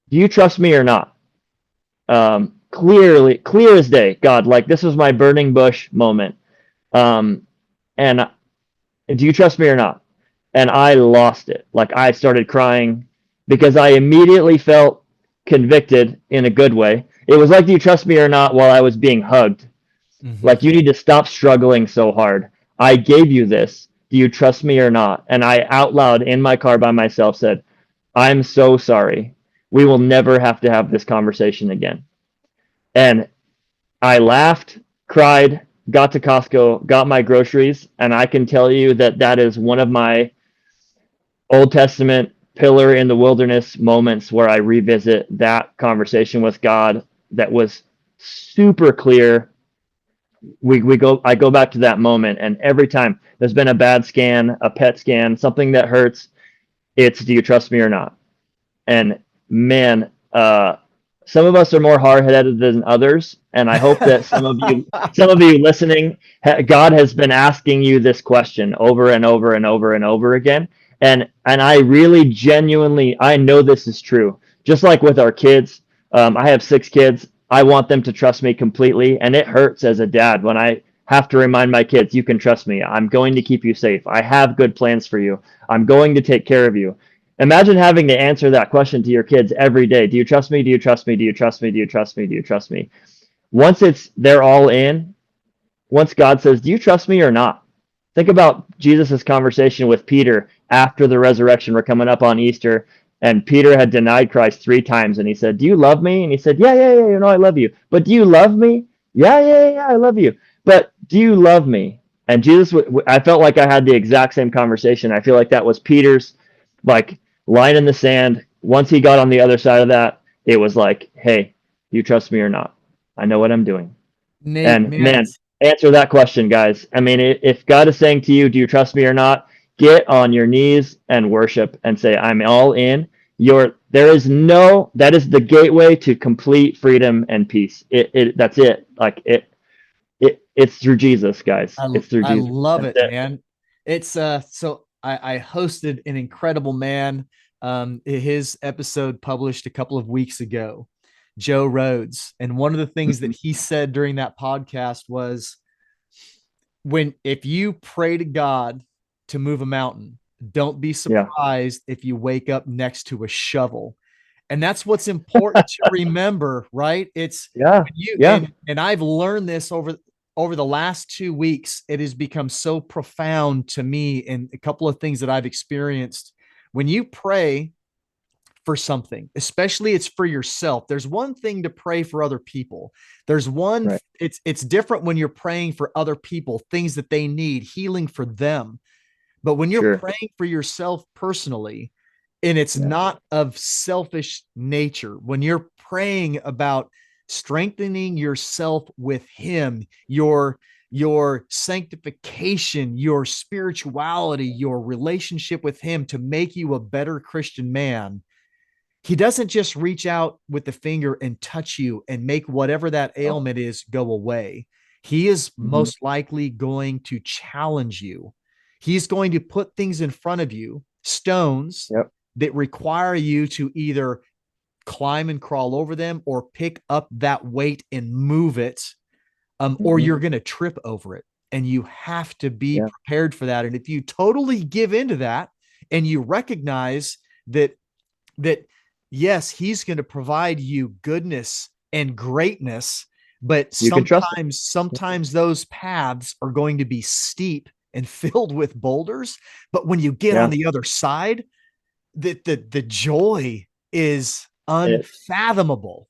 do you trust me or not? Clearly, clear as day, God, like this was my burning bush moment. And do you trust me or not? And I lost it. Like I started crying because I immediately felt convicted in a good way. It was like, do you trust me or not, while I was being hugged. Mm-hmm. Like, you need to stop struggling so hard. I gave you this. Do you trust me or not? And I out loud in my car by myself said, I'm so sorry. We will never have to have this conversation again. And I laughed, cried, got to Costco, got my groceries, and I can tell you that that is one of my Old Testament pillar in the wilderness moments where I revisit that conversation with God that was super clear. I go back to that moment, and every time there's been a bad scan, a PET scan, something that hurts, it's, do you trust me or not? And man, some of us are more hard-headed than others, and I hope that some of you listening, God has been asking you this question over and over and over and over again. And I really genuinely, I know this is true. Just like with our kids, I have 6 kids. I want them to trust me completely, and it hurts as a dad when I have to remind my kids, you can trust me. I'm going to keep you safe. I have good plans for you. I'm going to take care of you. Imagine having to answer that question to your kids every day. Do you trust me? Do you trust me? Do you trust me? Do you trust me? Do you trust me? Once they're all in, once God says, do you trust me or not? Think about Jesus' conversation with Peter after the resurrection. We're coming up on Easter, and Peter had denied Christ 3 times, and he said, do you love me? And he said, yeah, yeah, yeah, you know I love you. But do you love me? Yeah, yeah, yeah, I love you. But do you love me? And Jesus, I felt like I had the exact same conversation. I feel like that was Peter's, like, line in the sand. Once he got on the other side of that, it was like, hey, do you trust me or not? I know what I'm doing. Nate, And man, man, answer that question, guys. I mean, if God is saying to you, do you trust me or not? Get on your knees and worship and say, I'm all in. That is the gateway to complete freedom and peace. That's it. Like it's through Jesus, guys. It's through I Jesus. love That's it, it. man. It's so I hosted an incredible man. His episode published a couple of weeks ago, Joe Rhodes, and one of the things that he said during that podcast was, when if you pray to God to move a mountain, don't be Yeah. surprised if you wake up next to a shovel. And that's what's important to remember, right? It's Yeah. when you Yeah. and I've learned this over the last 2 weeks. It has become so profound to me, and a couple of things that I've experienced. When you pray for something, especially it's for yourself. There's one thing to pray for other people. There's one, Right. it's different when you're praying for other people, things that they need, healing for them. But when you're Sure. praying for yourself personally, and it's Yeah. not of selfish nature, when you're praying about strengthening yourself with him, your sanctification, your spirituality, your relationship with him to make you a better Christian man, he doesn't just reach out with the finger and touch you and make whatever that Oh. ailment is go away. He is Mm-hmm. most likely going to challenge you. He's going to put things in front of you, stones Yep. that require you to either climb and crawl over them or pick up that weight and move it, or Mm-hmm. you're going to trip over it. And you have to be Yeah. prepared for that. And if you totally give into that and you recognize that yes, he's going to provide you goodness and greatness, but You can trust him. sometimes those paths are going to be steep and filled with boulders. But when you get on Yeah. the other side, the joy is It, unfathomable.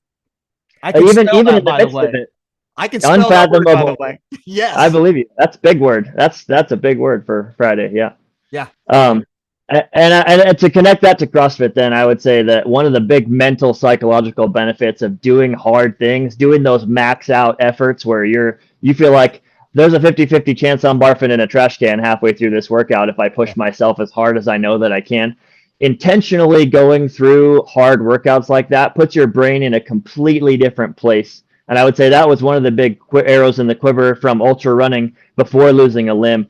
I can even spell even that, in the by the midst of way. it, I can spell that word, by the unfathomable. way. I Yes. believe you. That's a big word. That's a big word for Friday. Yeah. Yeah. Um, and to connect that to CrossFit, then I would say that one of the big mental psychological benefits of doing hard things, doing those max out efforts where you feel like there's a 50-50 chance I'm barfing in a trash can halfway through this workout if I Yeah. push myself as hard as I know that I can. Intentionally going through hard workouts like that puts your brain in a completely different place. And I would say that was one of the big arrows in the quiver from ultra running before losing a limb.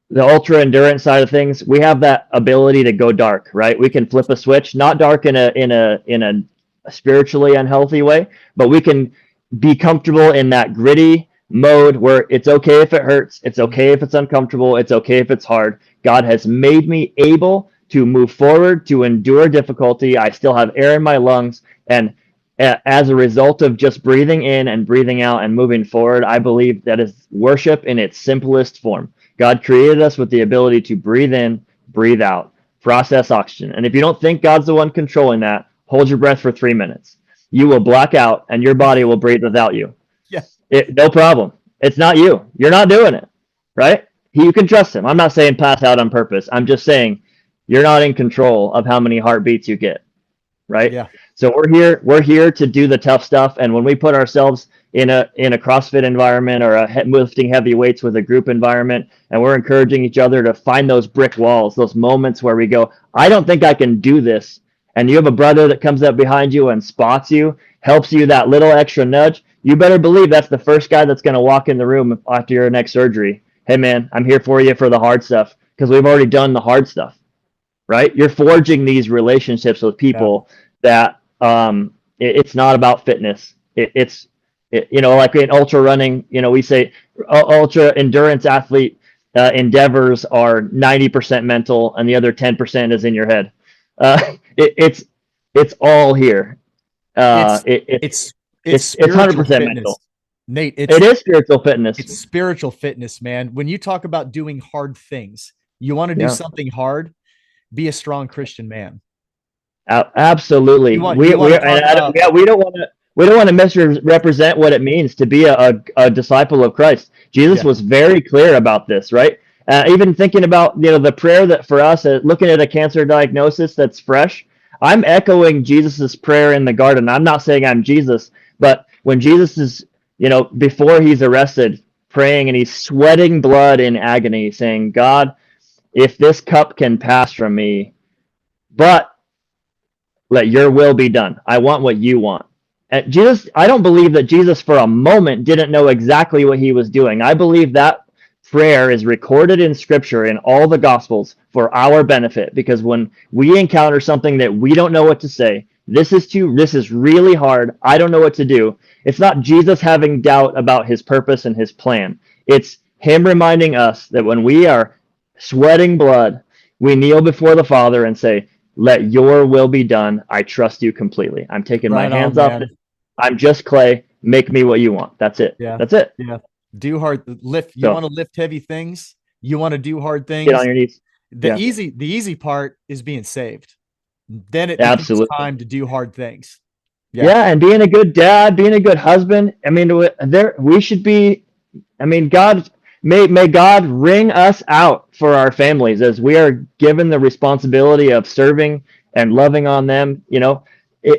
The ultra endurance side of things, we have that ability to go dark, right? We can flip a switch, not dark in a spiritually unhealthy way, but we can be comfortable in that gritty mode where it's okay if it hurts, it's okay if it's uncomfortable, it's okay if it's hard. God has made me able to move forward, to endure difficulty. I still have air in my lungs, and as a result of just breathing in and breathing out and moving forward, I believe that is worship in its simplest form. God created us with the ability to breathe in, breathe out. process oxygen. And if you don't think God's the one controlling that, hold your breath for 3 minutes. You will black out and your body will breathe without you. Yeah. No problem. It's not you. You're not doing it, right? You can trust him. I'm not saying pass out on purpose. I'm just saying you're not in control of how many heartbeats you get, right? Yeah. So we're here to do the tough stuff. And when we put ourselves in a CrossFit environment or lifting heavy weights with a group environment, and we're encouraging each other to find those brick walls, those moments where we go, I don't think I can do this. And you have a brother that comes up behind you and spots you, helps you that little extra nudge. You better believe that's the first guy that's going to walk in the room after your next surgery. Hey man, I'm here for you for the hard stuff, because we've already done the hard stuff, right? You're forging these relationships with people that it's not about fitness. It's like in ultra running, we say ultra endurance athlete endeavors are 90% mental and the other 10% is in your head. It's all here. It's 100% mental. Nate, it is spiritual fitness. It's spiritual fitness, man. When you talk about doing hard things, you want to do something hard, be a strong Christian man. Absolutely. We don't want to misrepresent what it means to be a disciple of Christ. Jesus was very clear about this, right? Even thinking about the prayer that for us, looking at a cancer diagnosis that's fresh, I'm echoing Jesus's prayer in the garden. I'm not saying I'm Jesus, but when Jesus is before he's arrested, praying, and he's sweating blood in agony, saying, God, if this cup can pass from me, but let your will be done. I want what you want. And Jesus, I don't believe that Jesus for a moment didn't know exactly what he was doing. I believe that prayer is recorded in scripture in all the gospels for our benefit, because when we encounter something that we don't know what to say, this is really hard, I don't know what to do, it's not Jesus having doubt about his purpose and his plan. It's him reminding us that when we are sweating blood, we kneel before the Father and say, let your will be done. I trust you completely. I'm taking my hands off it. I'm just clay. Make me what you want. That's it. Yeah. That's it. Yeah. Do hard lift. You want to lift heavy things. You want to do hard things. Get on your knees. The easy part is being saved. Then it becomes time to do hard things. Yeah, and being a good dad, being a good husband. I mean, we should be. I mean, God may God ring us out for our families as we are given the responsibility of serving and loving on them.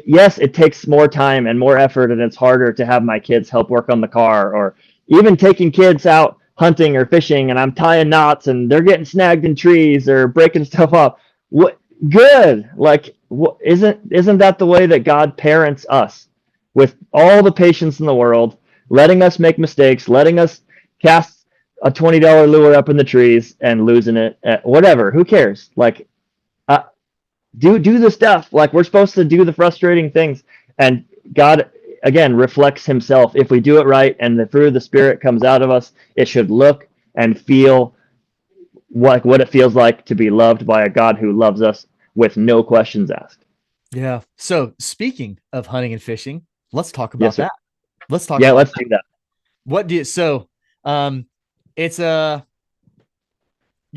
Yes, it takes more time and more effort, and it's harder to have my kids help work on the car, or even taking kids out hunting or fishing, and I'm tying knots and they're getting snagged in trees or breaking stuff up. What good? Like, isn't that the way that God parents us, with all the patience in the world, letting us make mistakes, letting us cast a $20 lure up in the trees and losing it, whatever, who cares? Like, do the stuff. Like, we're supposed to do the frustrating things, and God again reflects himself. If we do it right and the fruit of the Spirit comes out of us, it should look and feel what it feels like to be loved by a God who loves us with no questions asked. Yeah. So speaking of hunting and fishing, let's talk about that. Let's do that. What do you, it's you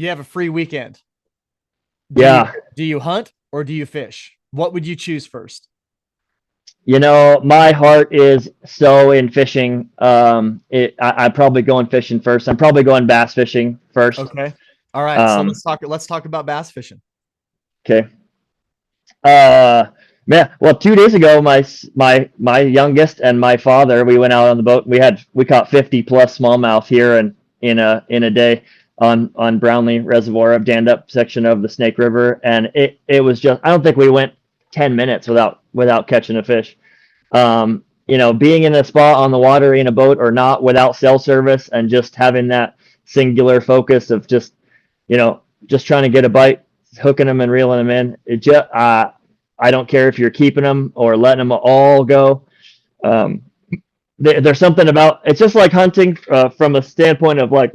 have a free weekend. Do you hunt or do you fish? What would you choose first? My heart is so in fishing. I'm probably going fishing first. I'm probably going bass fishing first. Okay. All right. So let's talk about bass fishing. Okay. Man, well, 2 days ago, my youngest and my father, we went out on the boat. We caught 50 plus smallmouth here in a day on Brownlee Reservoir, of dammed up section of the Snake River, and it was just, I don't think we went 10 minutes without catching a fish. Being in a spot on the water in a boat or not, without cell service, and just having that singular focus of just trying to get a bite, hooking them and reeling them in. I don't care if you're keeping them or letting them all go. There's something about, it's just like hunting from a standpoint of, like,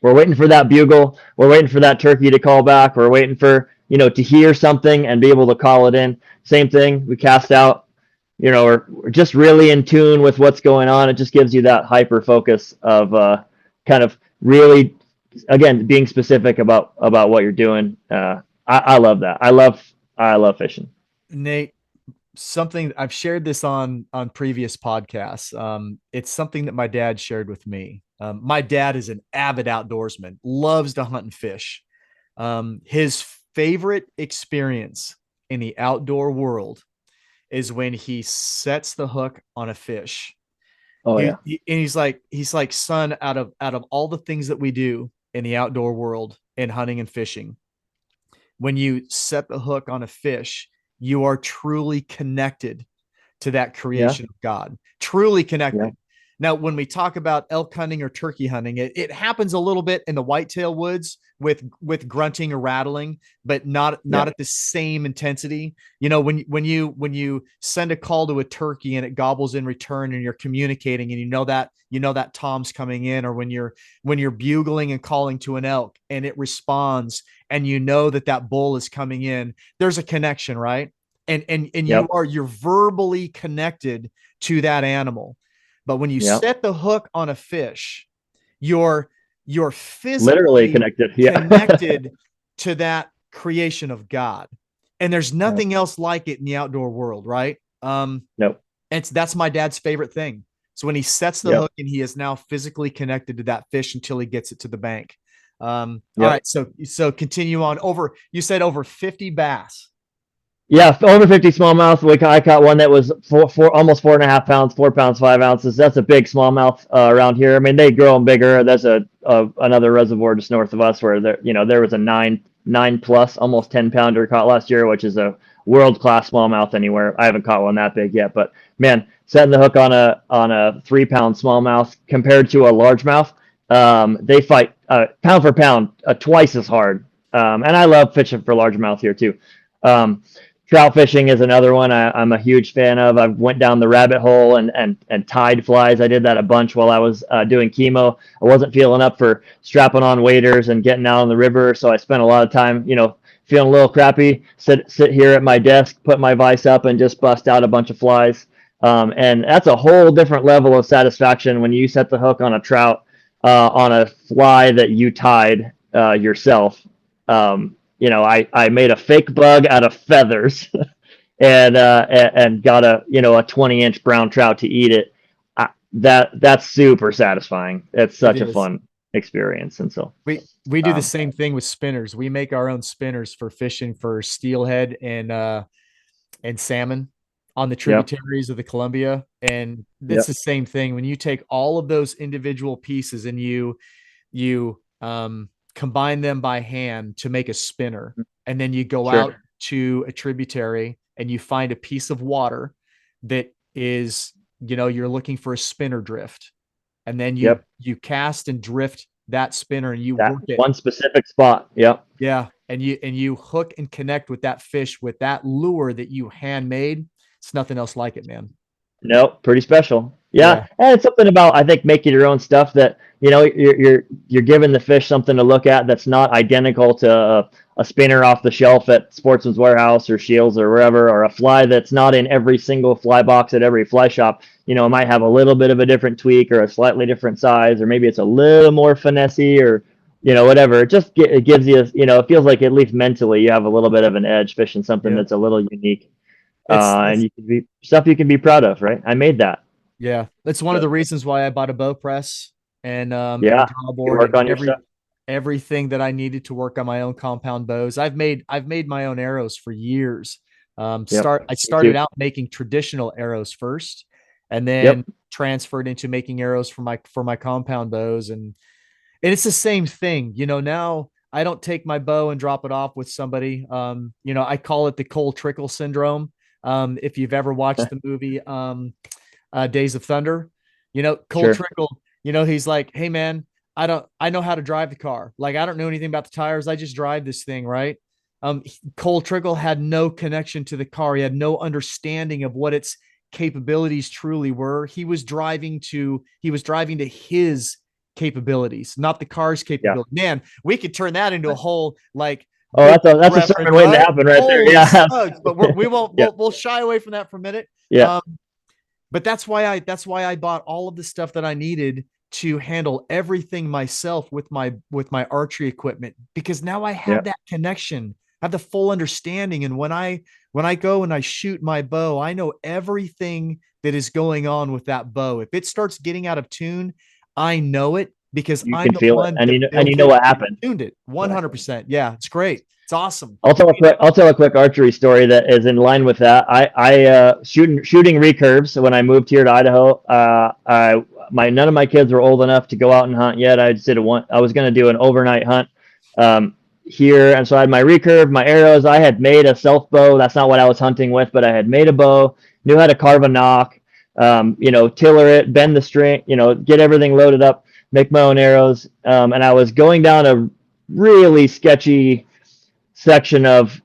we're waiting for that bugle, we're waiting for that turkey to call back, we're waiting for to hear something and be able to call it in. Same thing, we cast out, we're just really in tune with what's going on. It just gives you that hyper focus of kind of really, again, being specific about what you're doing. I love that. I love fishing. Nate, something I've shared this on previous podcasts. It's something that my dad shared with me. My dad is an avid outdoorsman, loves to hunt and fish. His favorite experience in the outdoor world is when he sets the hook on a fish. Oh yeah. And he's like, son, out of all the things that we do in the outdoor world in hunting and fishing, when you set the hook on a fish, you are truly connected to that Yeah. creation of God, truly Yeah. connected. Now, when we talk about elk hunting or turkey hunting, it happens a little bit in the whitetail woods with grunting or rattling, but Yeah. not at the same intensity. You know, when you send a call to a turkey and it gobbles in return, and you're communicating, and you know that Tom's coming in, or when you're bugling and calling to an elk and it responds, and you know that that bull is coming in, there's a connection, right? And Yep. you're verbally connected to that animal. But when you Yep. set the hook on a fish, you're you're Literally physically connected. Yeah. connected to that creation of God. And there's Yep. nothing else like it in the outdoor world, right? Nope. That's my dad's favorite thing. So when he sets the Yep. hook and he is now physically connected to that fish until he gets it to the bank. All Yep. right, so continue on. Over, you said over 50 bass. Yeah, over 50 smallmouth. I caught one that was almost 4.5 pounds, 4 pounds, 5 ounces. That's a big smallmouth around here. I mean, they grow them bigger. There's another reservoir just north of us where there was a nine plus, almost 10 pounder caught last year, which is a world class smallmouth anywhere. I haven't caught one that big yet, but man, setting the hook on a 3 pound smallmouth compared to a largemouth, they fight pound for pound twice as hard. And I love fishing for largemouth here too. Um, Trout fishing is another one I'm a huge fan of. I went down the rabbit hole and tied flies. I did that a bunch while I was doing chemo. I wasn't feeling up for strapping on waders and getting out on the river, so I spent a lot of time, feeling a little crappy. Sit here at my desk, put my vise up, and just bust out a bunch of flies. And that's a whole different level of satisfaction when you set the hook on a trout on a fly that you tied yourself. I made a fake bug out of feathers and got a 20-inch brown trout to eat it. That's super satisfying. It's It such a is. fun experience, and so We do the um, same thing with spinners. We make our own spinners for fishing for steelhead and salmon on the yep, tributaries of the Columbia. And it's yep, the same thing when you take all of those individual pieces and you combine them by hand to make a spinner, and then you go sure, out to a tributary and you find a piece of water that is, you're looking for a spinner drift, and then yep. you cast and drift that spinner and you That work it. one specific spot. Yep. Yeah, and you hook and connect with that fish with that lure that you handmade. It's nothing else like it, man. Nope, pretty special. Yeah, Yeah, and it's something about I think making your own stuff that you're giving the fish something to look at that's not identical to a spinner off the shelf at Sportsman's Warehouse or Shields or wherever, or a fly that's not in every single fly box at every fly shop. It might have a little bit of a different tweak or a slightly different size, or maybe it's a little more finessey or whatever. It gives you, it feels like at least mentally you have a little bit of an edge fishing something yeah. that's a little unique, and It's you can be stuff you can be proud of, right? I made that. Yeah, that's one of So, the reasons why I bought a bow press and a yeah, draw you board work and on your stuff. everything that I needed to work on my own compound bows. I've made my own arrows for years. Yep, I me started too. out making traditional arrows first, and then Yep, transferred into making arrows for my compound bows, and it's the same thing. Now I don't take my bow and drop it off with somebody. I call it the Cole Trickle syndrome. If you've ever watched the movie Days of Thunder. Cole sure. Trickle, he's like, hey man, I know how to drive the car. Like, I don't know anything about the tires. I just drive this thing, right? Cole Trickle had no connection to the car. He had no understanding of what its capabilities truly were. He was driving to his capabilities, not the car's Yeah. capability. Man, we could turn that into a whole like Oh, book that's a reference, sermon waiting to right? happen right there. Holy Yeah, smokes! But we won't. yeah, We'll shy away from that for a minute. yeah, Um, but that's why I bought all of the stuff that I needed to handle everything myself with my archery equipment, because now I yeah. have that connection have the full understanding. And when I go and I shoot my bow, I know everything that is going on with that bow. If it starts getting out of tune, I know it because You I'm can the feel it, one and that and built you know it what and happened. tuned it. Exactly. 100%. Yeah, it's great. It's awesome. I'll tell a quick archery story that is in line with that. Shooting recurves when I moved here to Idaho. I my none of my kids were old enough to go out and hunt yet. I was going to do an overnight hunt here, and so I had my recurve, my arrows. I had made a self bow. That's not what I was hunting with, but I had made a bow. Knew how to carve a nock. Tiller it, bend the string. Get everything loaded up. Make my own arrows. And I was going down a really sketchy section of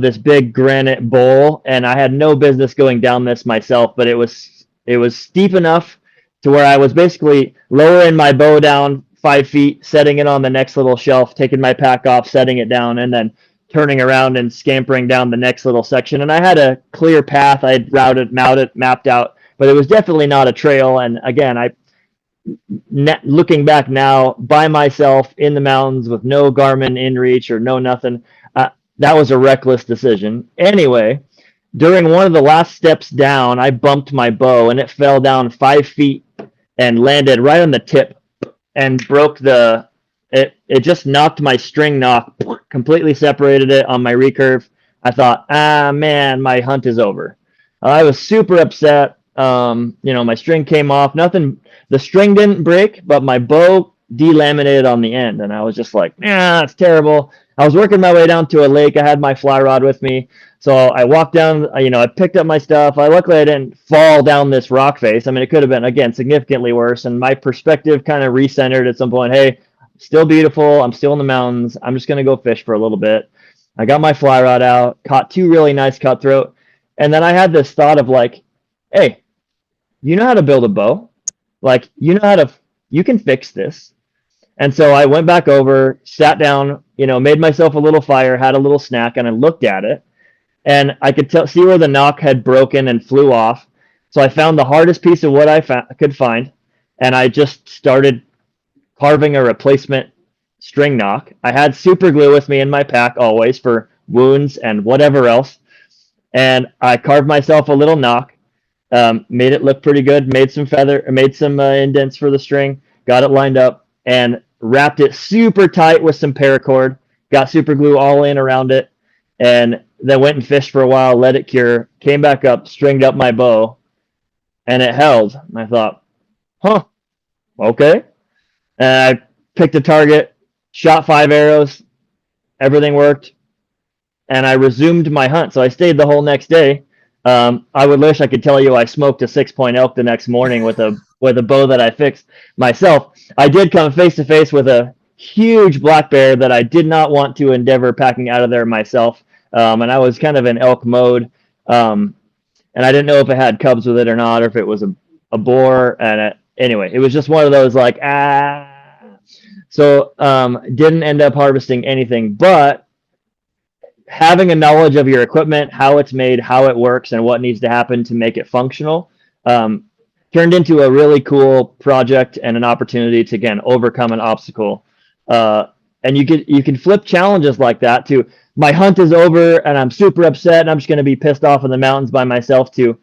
this big granite bowl, and I had no business going down this myself, but it was steep enough to where I was basically lowering my bow down 5 feet, setting it on the next little shelf, taking my pack off, setting it down, and then turning around and scampering down the next little section. And I had a clear path I'd mapped out, but it was definitely not a trail. And again, looking back now, by myself in the mountains with no Garmin in reach or no nothing, that was a reckless decision. Anyway, during one of the last steps down, I bumped my bow and it fell down 5 feet and landed right on the tip and broke it just knocked my string nock, completely separated it on my recurve. I thought, man, my hunt is over. I was super upset. My string came off. Nothing, the string didn't break, but my bow delaminated on the end. And I was just like, yeah, that's terrible. I was working my way down to a lake. I had my fly rod with me. So I walked down, I picked up my stuff. Luckily I didn't fall down this rock face. I mean, it could have been, again, significantly worse. And my perspective kind of recentered at some point. Hey, still beautiful. I'm still in the mountains. I'm just going to go fish for a little bit. I got my fly rod out, caught two really nice cutthroat. And then I had this thought of like, hey, you know how to build a bow? Like, you can fix this. And so I went back over, sat down, made myself a little fire, had a little snack, and I looked at it. And I could see where the nock had broken and flew off. So I found the hardest piece of wood I could find, and I just started carving a replacement string nock. I had super glue with me in my pack always for wounds and whatever else. And I carved myself a little nock, made it look pretty good, made some indents for the string, got it lined up, and wrapped it super tight with some paracord, got super glue all in around it, and then went and fished for a while, let it cure, came back up, stringed up my bow, and it held. And I thought, okay. And I picked a target, shot 5 arrows, everything worked, and I resumed my hunt. So I stayed the whole next day. I would wish I could tell you I smoked a 6-point elk the next morning with a bow that I fixed myself. I did come face to face with a huge black bear that I did not want to endeavor packing out of there myself. And I was kind of in elk mode. And I didn't know if it had cubs with it or not, or if it was a boar. And anyway, it was just one of those like, So didn't end up harvesting anything, but having a knowledge of your equipment, how it's made, how it works, and what needs to happen to make it functional, turned into a really cool project and an opportunity to, again, overcome an obstacle. And you can flip challenges like that to, my hunt is over and I'm super upset and I'm just going to be pissed off in the mountains by myself, to,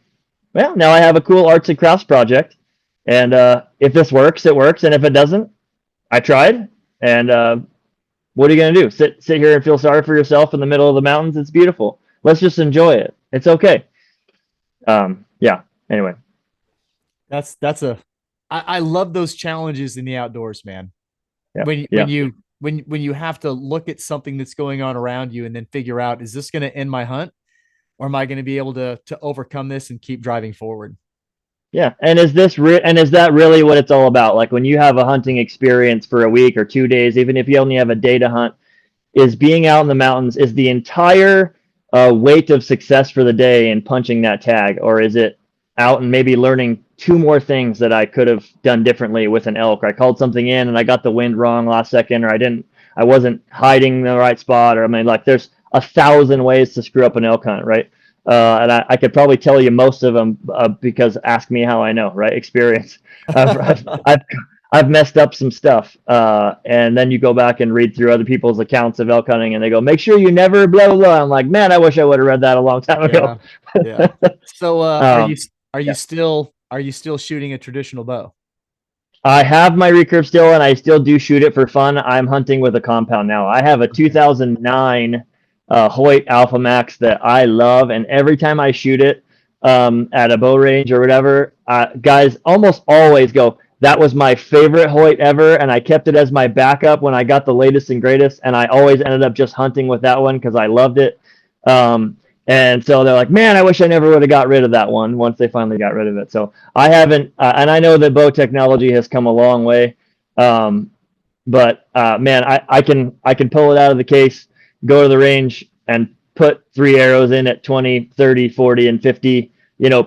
well, now I have a cool arts and crafts project. And if this works, it works. And if it doesn't, I tried. And what are you going to do? Sit here and feel sorry for yourself in the middle of the mountains? It's beautiful. Let's just enjoy it. It's okay. Yeah. Anyway. I love those challenges in the outdoors, man. Yeah. When you have to look at something that's going on around you and then figure out, is this going to end my hunt, or am I going to be able to overcome this and keep driving forward? Yeah. And is that really what it's all about? Like when you have a hunting experience for a week or 2 days, even if you only have a day to hunt, is being out in the mountains, is the entire weight of success for the day in punching that tag? Or is it out and maybe learning 2 more things that I could have done differently with an elk? Or I called something in and I got the wind wrong last second, or I wasn't hiding in the right spot. Or I mean, like, there's 1,000 ways to screw up an elk hunt, right? And I could probably tell you most of them because ask me how I know, right? Experience. I've I've messed up some stuff. And then you go back and read through other people's accounts of elk hunting, and they go, make sure you never blah blah blah. I'm like, man, I wish I would have read that a long time ago. Yeah. Yeah. So um, are you still shooting a traditional bow? I have my recurve still, and I still do shoot it for fun. I'm hunting with a compound now. I have a Okay. 2009 Hoyt Alpha Max that I love, and every time I shoot it at a bow range or whatever, guys almost always go, "That was my favorite Hoyt ever," and I kept it as my backup when I got the latest and greatest, and I always ended up just hunting with that one because I loved it. Um, and so they're like, "Man, I wish I never would have got rid of that one." Once they finally got rid of it, so I haven't, and I know that bow technology has come a long way, um, but man, I can pull it out of the case, go to the range, and put 3 arrows in at 20, 30, 40, and 50,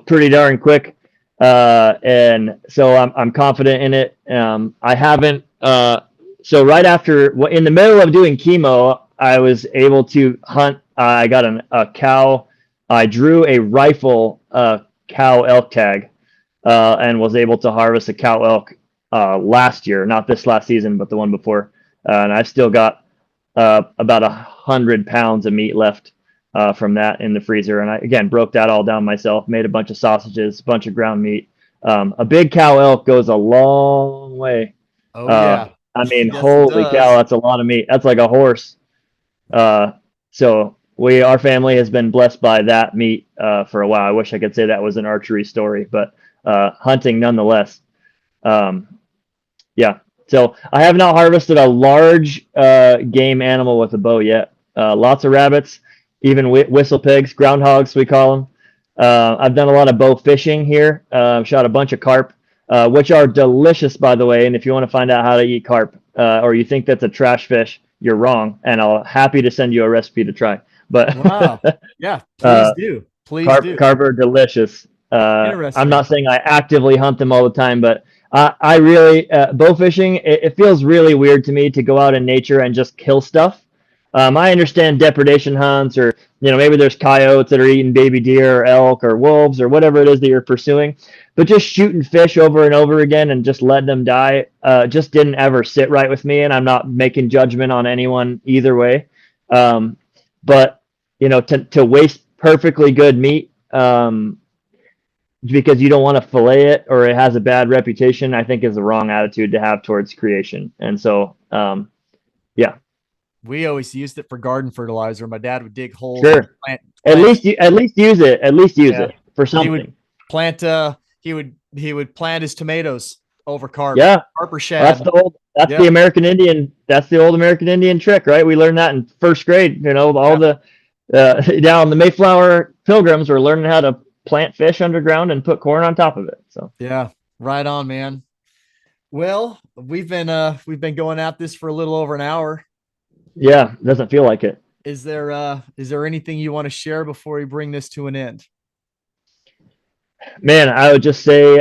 pretty darn quick. And so I'm confident in it. I haven't. So right after, in the middle of doing chemo, I was able to hunt. I got a cow. I drew a rifle cow elk tag, and was able to harvest a cow elk last year, not this last season, but the one before. And I've still got about 100 pounds of meat left from that in the freezer. And I, again, broke that all down myself, made a bunch of sausages, a bunch of ground meat. A big cow elk goes a long way. Oh yeah. I mean, Yes, it holy cow, does. that's a lot of meat. That's like a horse. Uh, so our family has been blessed by that meat for a while. I wish I could say that was an archery story, but hunting nonetheless. Um, yeah. So I have not harvested a large game animal with a bow yet. Lots of rabbits, even whistle pigs, groundhogs, we call them. I've done a lot of bow fishing here. Shot a bunch of carp, which are delicious, by the way. And if you want to find out how to eat carp, or you think that's a trash fish, you're wrong. And I'll happy to send you a recipe to try. But Wow. Yeah, please uh, do. Please carp do. carp are delicious. I'm Interesting. not saying I actively hunt them all the time, but I really bow fishing. It feels really weird to me to go out in nature and just kill stuff. I understand depredation hunts, or maybe there's coyotes that are eating baby deer or elk or wolves or whatever it is that you're pursuing, but just shooting fish over and over again and just letting them die just didn't ever sit right with me. And I'm not making judgment on anyone either way, but to waste perfectly good meat because you don't want to fillet it or it has a bad reputation, I think is the wrong attitude to have towards creation. And so, yeah, We always used it for garden fertilizer. My dad would dig holes and sure. At plant. least use it. At least use Yeah. it for He would something. plant he would plant his tomatoes over carp. Yeah, Carp or that's shad. the old. That's the Yeah. American Indian. That's the old American Indian trick, right? We learned that in first grade. All Yeah. the down the Mayflower Pilgrims were learning how to plant fish underground and put corn on top of it. So Yeah. Right on, man. Well, we've been going at this for a little over an hour. yeah, doesn't feel like it. Is there anything you want to share before we bring this to an end? Man, I would just say,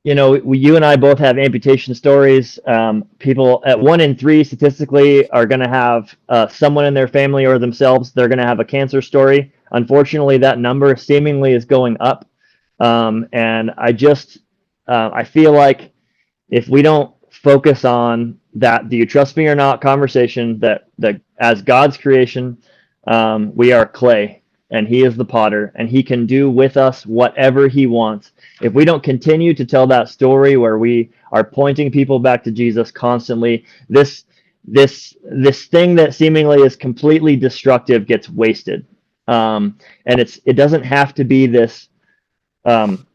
you and I both have amputation stories. People at 1 in 3 statistically are going to have someone in their family or themselves. They're going to have a cancer story. Unfortunately, that number seemingly is going up. And I feel like if we don't focus on that, do you trust me or not conversation, that as God's creation, we are clay and he is the potter and he can do with us whatever he wants. If we don't continue to tell that story where we are pointing people back to Jesus constantly, this thing that seemingly is completely destructive gets wasted. And it doesn't have to be this um,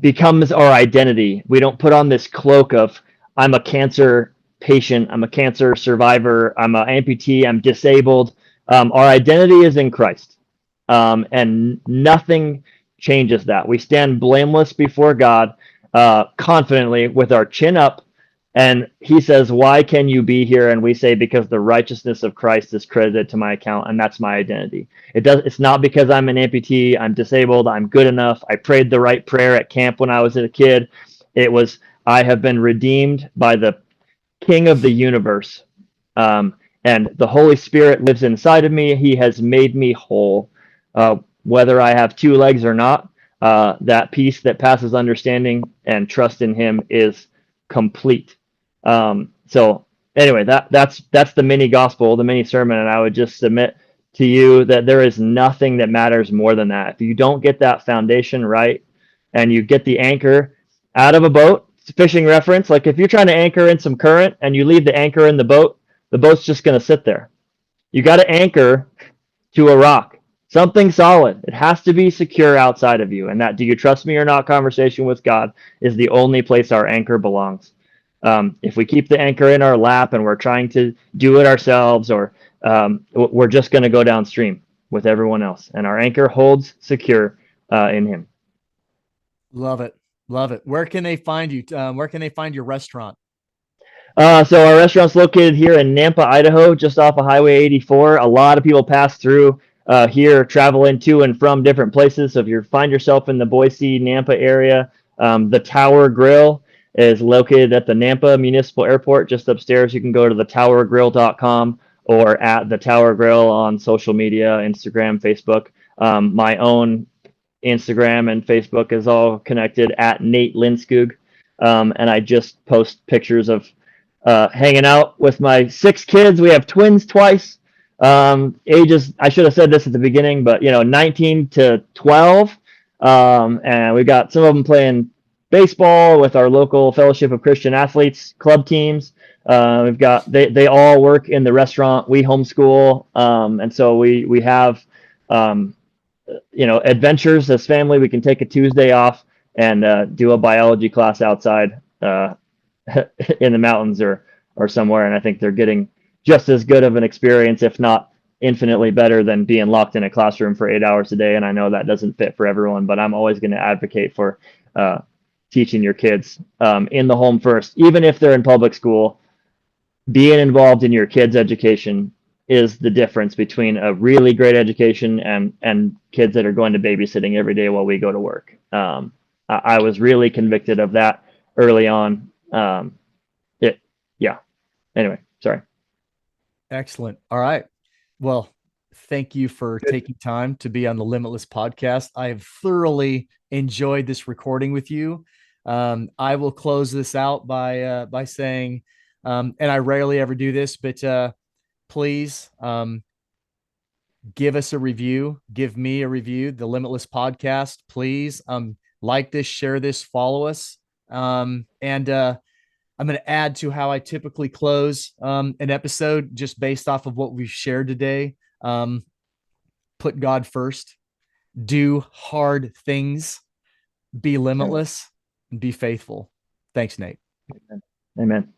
becomes our identity. We don't put on this cloak of I'm a cancer patient, I'm a cancer survivor, I'm an amputee, I'm disabled. Our identity is in Christ, and nothing changes that. We stand blameless before God, confidently with our chin up. And he says, why can you be here? And we say, because the righteousness of Christ is credited to my account, and that's my identity. It's not because I'm an amputee, I'm disabled, I'm good enough, I prayed the right prayer at camp when I was a kid. It was, I have been redeemed by the King of the universe. And the Holy Spirit lives inside of me. He has made me whole. Whether I have 2 legs or not, that peace that passes understanding and trust in Him is complete. So anyway, that's the mini gospel, the mini sermon, and I would just submit to you that there is nothing that matters more than that. If you don't get that foundation right, and you get the anchor out of a boat, fishing reference, like if you're trying to anchor in some current and you leave the anchor in the boat's just going to sit there. You got to anchor to a rock, something solid. It has to be secure outside of you. And that do you trust me or not conversation with God is the only place our anchor belongs. If we keep the anchor in our lap and we're trying to do it ourselves, or we're just going to go downstream with everyone else. And our anchor holds secure in Him. Love it. Love it. Where can they find you? Where can they find your restaurant? So our restaurant's located here in Nampa, Idaho, just off of Highway 84. A lot of people pass through here, traveling to and from different places. So if you find yourself in the Boise, Nampa area, the Tower Grill is located at the Nampa Municipal Airport, just upstairs. You can go to thetowergrill.com or at the Tower Grill on social media, Instagram, Facebook. My own Instagram and Facebook is all connected at Nate Lindskoog. And I just post pictures of hanging out with my 6 kids. We have twins twice. Ages, I should have said this at the beginning, but 19 to 12. And we've got some of them playing baseball with our local Fellowship of Christian Athletes club teams. We've got they all work in the restaurant. We homeschool, and so we have adventures as family. We can take a Tuesday off and do a biology class outside in the mountains or somewhere. And I think they're getting just as good of an experience, if not infinitely better, than being locked in a classroom for 8 hours a day. And I know that doesn't fit for everyone, but I'm always going to advocate for teaching your kids in the home first, even if they're in public school. Being involved in your kids' education is the difference between a really great education and kids that are going to babysitting every day while we go to work. I was really convicted of that early on. Yeah. Anyway, sorry. Excellent. All right. Well, thank you for taking time to be on the Limitless podcast. I have thoroughly enjoyed this recording with you. I will close this out by saying, and I rarely ever do this, but please give us a review. Give me a review. The Limitless podcast, please. Like this, share this, follow us. And I'm going to add to how I typically close an episode just based off of what we've shared today. Put God first, do hard things, be limitless, and be faithful. Thanks, Nate. Amen.